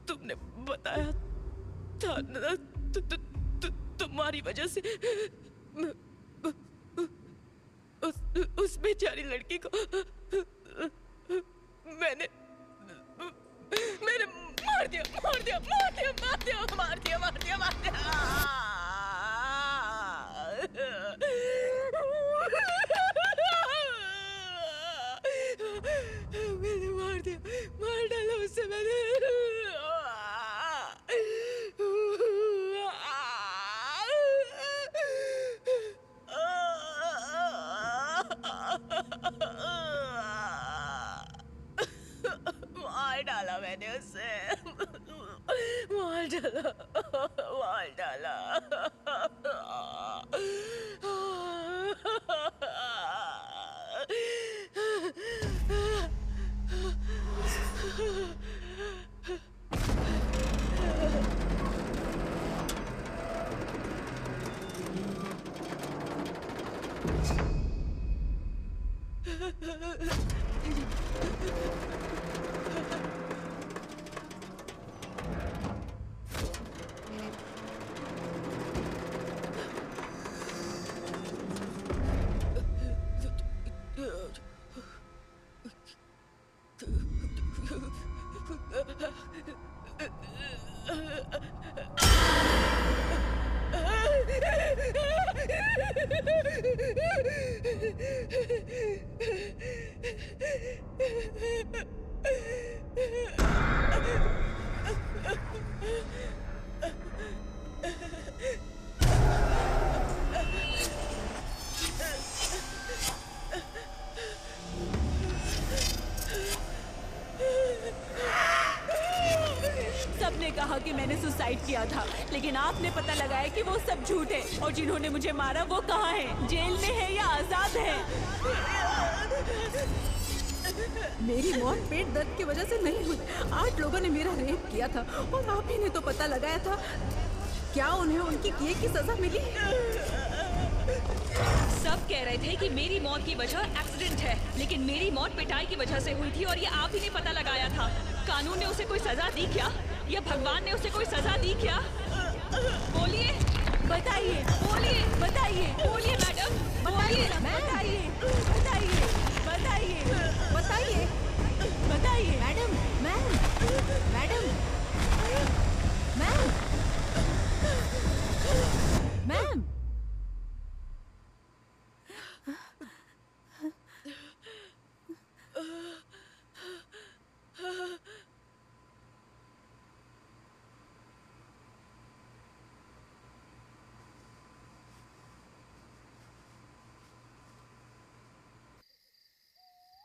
तुमने बताया था ना, तुम्हारी वजह से उस बेचारी लड़की को मैंने मार दिया। मैंने मार डाला उससे मैंने। मार डाला मैंने उसे, मार डाला। सबने कहा कि मैंने सुसाइड किया था, लेकिन आपने पता लगाया कि वो सब झूठ है, और जिन्होंने मुझे मारा वो कहाँ है? जेल में है या आजाद है? मेरी मौत पेट दर्द की वजह से नहीं हुई। 8 लोगों ने मेरा रेप किया था और आप ही ने तो पता लगाया था। क्या उन्हें उनकी किए की सजा मिली? सब कह रहे थे कि मेरी मौत की वजह एक्सीडेंट है, लेकिन मेरी मौत पिटाई की वजह से हुई थी और ये आप ही ने पता लगाया था। कानून ने उसे कोई सजा दी क्या, या भगवान ने उसे कोई सजा दी क्या? बोलिए, बताइए, बोलिए, बताइए, बोलिए मैडम, बोलिए, बताइए, बताइए, बताइए, बताइए, बताइए। Madam, madam, ma'am.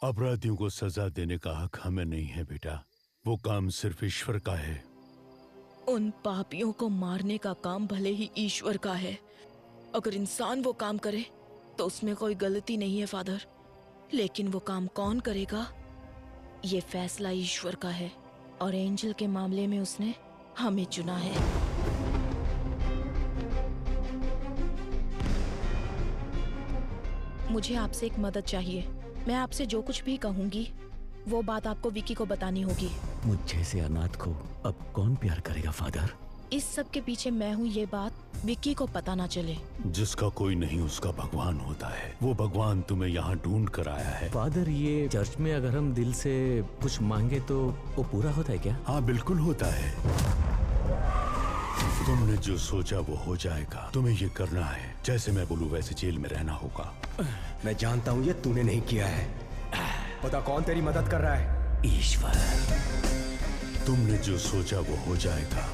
अपराधियों को सजा देने का हक हमें नहीं है बेटा, वो काम सिर्फ ईश्वर का है। उन पापियों को मारने का काम भले ही ईश्वर का है। अगर इंसान वो काम करे तो उसमें कोई गलती नहीं है फादर, लेकिन वो काम कौन करेगा ये फैसला ईश्वर का है, और एंजल के मामले में उसने हमें चुना है। मुझे आपसे एक मदद चाहिए। मैं आपसे जो कुछ भी कहूंगी वो बात आपको विकी को बतानी होगी। मुझ जैसे अनाथ को अब कौन प्यार करेगा फादर? इस सब के पीछे मैं हूँ, ये बात विक्की को पता ना चले। जिसका कोई नहीं उसका भगवान होता है। वो भगवान तुम्हें यहाँ ढूंढ कर आया है। फादर, ये चर्च में अगर हम दिल से कुछ मांगे तो वो पूरा होता है क्या? हाँ बिल्कुल होता है। तुमने जो सोचा वो हो जाएगा। तुम्हें ये करना है, जैसे मैं बोलूँ वैसे जेल में रहना होगा। मैं जानता हूँ ये तूने नहीं किया है। पता कौन तेरी मदद कर रहा है? ईश्वर। तुमने जो सोचा वो हो जाएगा।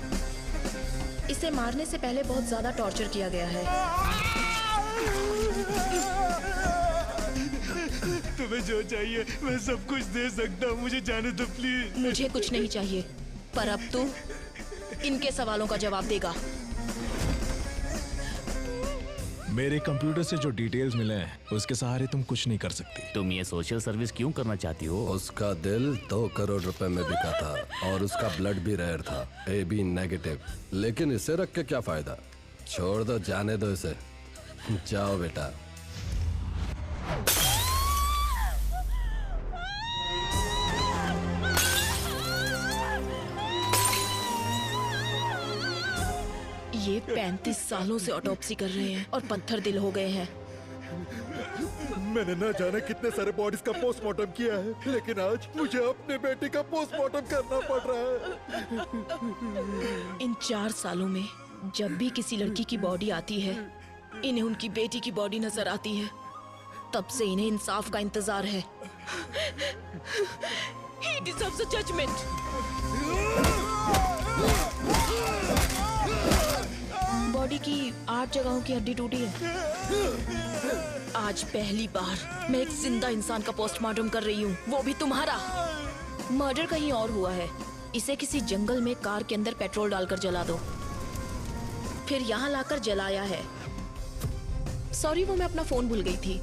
इसे मारने से पहले बहुत ज्यादा टॉर्चर किया गया है। तुम्हें जो चाहिए मैं सब कुछ दे सकता हूँ, मुझे जाने दो प्लीज। मुझे कुछ नहीं चाहिए, पर अब तू इनके सवालों का जवाब देगा। मेरे कंप्यूटर से जो डिटेल्स मिले हैं उसके सहारे तुम कुछ नहीं कर सकती। तुम ये सोशल सर्विस क्यों करना चाहती हो? उसका दिल 2 करोड़ रुपए में बिका था और उसका ब्लड भी रेयर था, AB नेगेटिव। लेकिन इसे रख के क्या फायदा? छोड़ दो, जाने दो इसे। जाओ बेटा। 35 सालों से ऑटोप्सी कर रहे हैं और पत्थर दिल हो गए हैं। मैंने ना जाने कितने सारे बॉडीज का पोस्टमार्टम किया है, लेकिन आज मुझे अपने बेटे का पोस्टमार्टम करना पड़ रहा है। इन 4 सालों में जब भी किसी लड़की की बॉडी आती है, इन्हें उनकी बेटी की बॉडी नजर आती है। तब से इन्हें इंसाफ का इंतजार है। He deserves a judgment. Body की 8 जगहों की हड्डी टूटी है। आज पहली बार मैं एक जिंदा इंसान का पोस्टमार्टम कर रही हूँ, वो भी तुम्हारा। मर्डर कहीं और हुआ है। इसे किसी जंगल में कार के अंदर पेट्रोल डालकर जला दो, फिर यहाँ लाकर जलाया है। सॉरी, वो मैं अपना फोन भूल गई थी।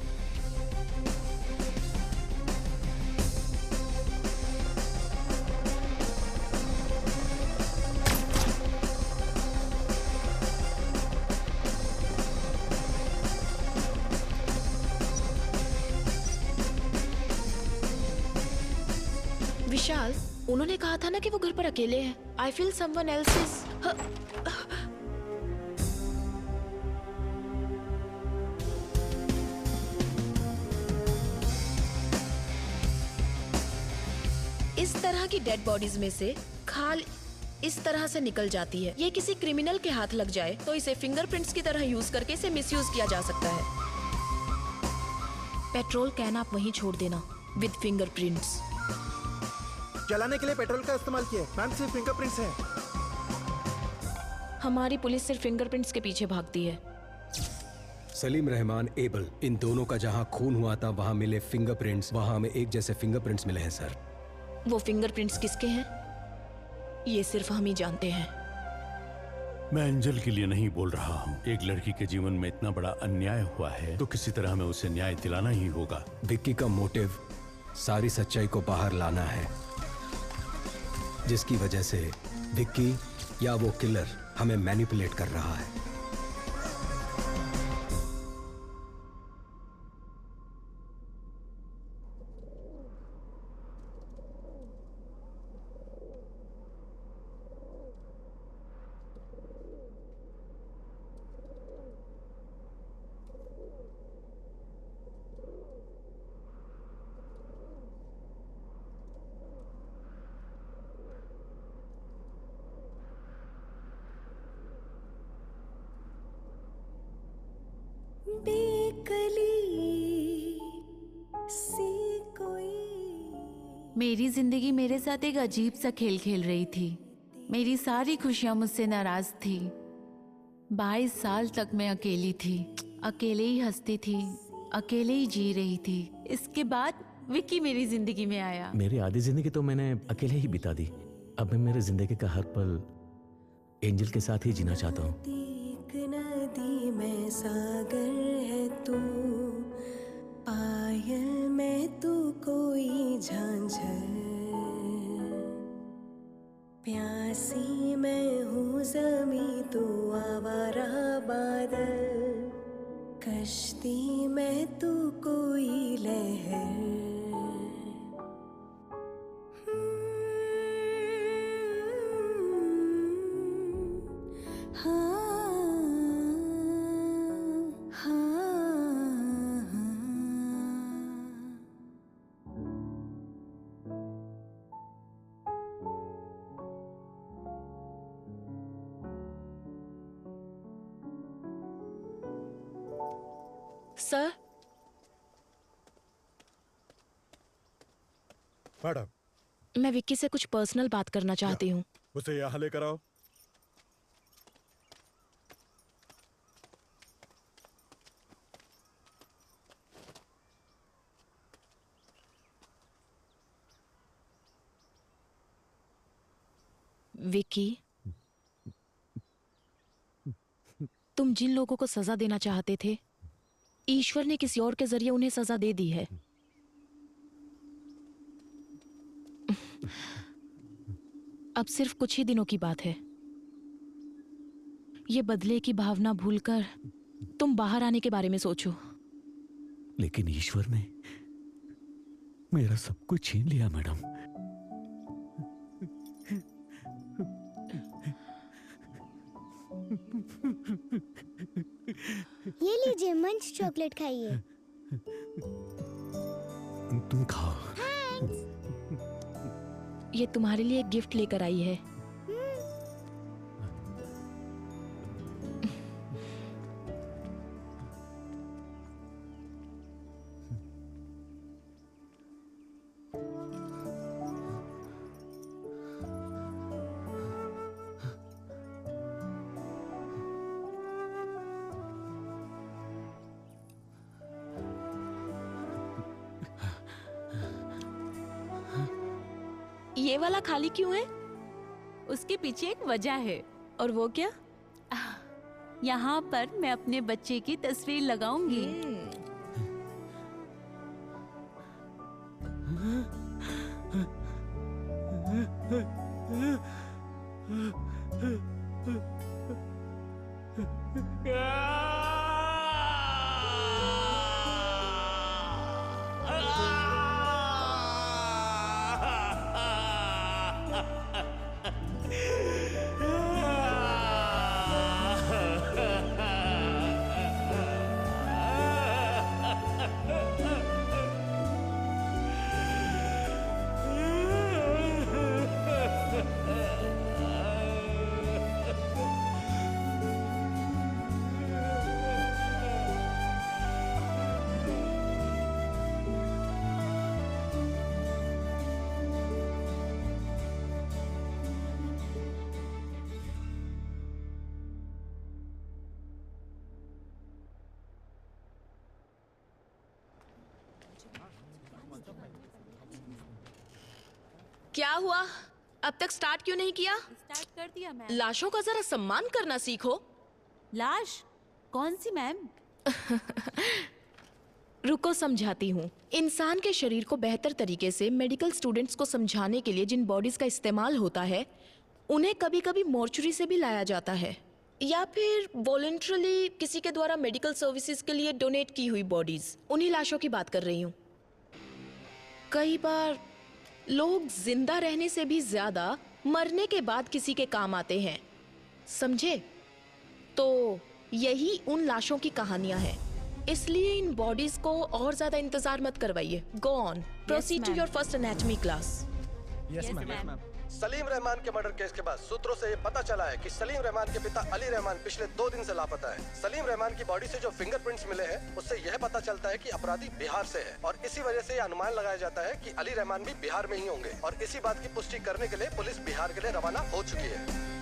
विशाल, उन्होंने कहा था ना कि वो घर पर अकेले हैं। I feel someone else is. इस तरह की डेड बॉडीज में से खाल इस तरह से निकल जाती है। ये किसी क्रिमिनल के हाथ लग जाए तो इसे फिंगरप्रिंट्स की तरह यूज करके इसे मिसयूज किया जा सकता है। पेट्रोल कैन आप वहीं छोड़ देना विद फिंगरप्रिंट्स। जलाने के लिए पेट्रोल का इस्तेमाल किया। मैम, सिर्फ फिंगरप्रिंट्स हैं। हमारी पुलिस सिर्फ फिंगरप्रिंट्स के पीछे भागती है। सलीम रहमान, एबल, इन दोनों का जहां खून हुआ था वहां मिले फिंगरप्रिंट्स, वहां हमें एक जैसे फिंगरप्रिंट्स मिले हैं सर। वो फिंगरप्रिंट्स किसके हैं ये सिर्फ हम ही जानते हैं। मैं एंजल के लिए नहीं बोल रहा हूँ। एक लड़की के जीवन में इतना बड़ा अन्याय हुआ है तो किसी तरह हमें उसे न्याय दिलाना ही होगा। विक्की का मोटिव सारी सच्चाई को बाहर लाना है, जिसकी वजह से विक्की या वो किलर हमें मैनिपुलेट कर रहा है। मेरी जिंदगी मेरे साथ एक अजीब सा खेल खेल रही थी। मेरी सारी खुशियां मुझसे नाराज थी। 22 साल तक मैं अकेली थी, अकेले ही हंसती थी, अकेले ही जी रही थी। इसके बाद विक्की मेरी जिंदगी में आया। मेरी आधी जिंदगी तो मैंने अकेले ही बिता दी। अब मैं मेरे जिंदगी का हर पल एंजल के साथ ही जीना चाहता हूँ। नदी में सागर है तू, पायल में तू कोई झांझर, प्यासी मैं हूँ ज़मीं तू आवारा बादल, कश्ती में तू कोई लहर। सर, मैडम, मैं विक्की से कुछ पर्सनल बात करना चाहती हूँ। उसे यहाँ लेकर आओ। विक्की, तुम जिन लोगों को सजा देना चाहते थे, ईश्वर ने किसी और के जरिए उन्हें सजा दे दी है। अब सिर्फ कुछ ही दिनों की बात है। ये बदले की भावना भूलकर तुम बाहर आने के बारे में सोचो। लेकिन ईश्वर ने मेरा सब कुछ छीन लिया मैडम। ये लीजिए, मंच चॉकलेट खाइए। तुम खाओ। ये तुम्हारे लिए एक गिफ्ट लेकर आई है। ये वाला खाली क्यों है? उसके पीछे एक वजह है। और वो क्या? यहाँ पर मैं अपने बच्चे की तस्वीर लगाऊंगी। क्या हुआ? अब तक स्टार्ट क्यों नहीं किया? स्टार्ट कर दिया मैम। लाशों का जरा सम्मान करना सीखो। लाश? कौन सी मैम? रुको, समझाती हूँ। इंसान के शरीर को बेहतर तरीके से मेडिकल स्टूडेंट्स को समझाने के लिए जिन बॉडीज का इस्तेमाल होता है, उन्हें कभी कभी मॉर्चुरी से भी लाया जाता है, या फिर वॉलंटरली किसी के द्वारा मेडिकल सर्विसेज के लिए डोनेट की हुई बॉडीज। उन्हीं लाशों की बात कर रही हूँ। कई बार लोग जिंदा रहने से भी ज्यादा मरने के बाद किसी के काम आते हैं, समझे? तो यही उन लाशों की कहानियां हैं। इसलिए इन बॉडीज को और ज्यादा इंतजार मत करवाइए। Go on, proceed to your first anatomy class. Yes ma'am. Salim Rahman के मर्डर केस के बाद सूत्रों से ये पता चला है कि सलीम रहमान के पिता अली रहमान पिछले 2 दिन से लापता है। सलीम रहमान की बॉडी से जो फिंगरप्रिंट्स मिले हैं, उससे यह पता चलता है कि अपराधी बिहार से है, और इसी वजह से यह अनुमान लगाया जाता है कि अली रहमान भी बिहार में ही होंगे। और इसी बात की पुष्टि करने के लिए पुलिस बिहार के लिए रवाना हो चुकी है।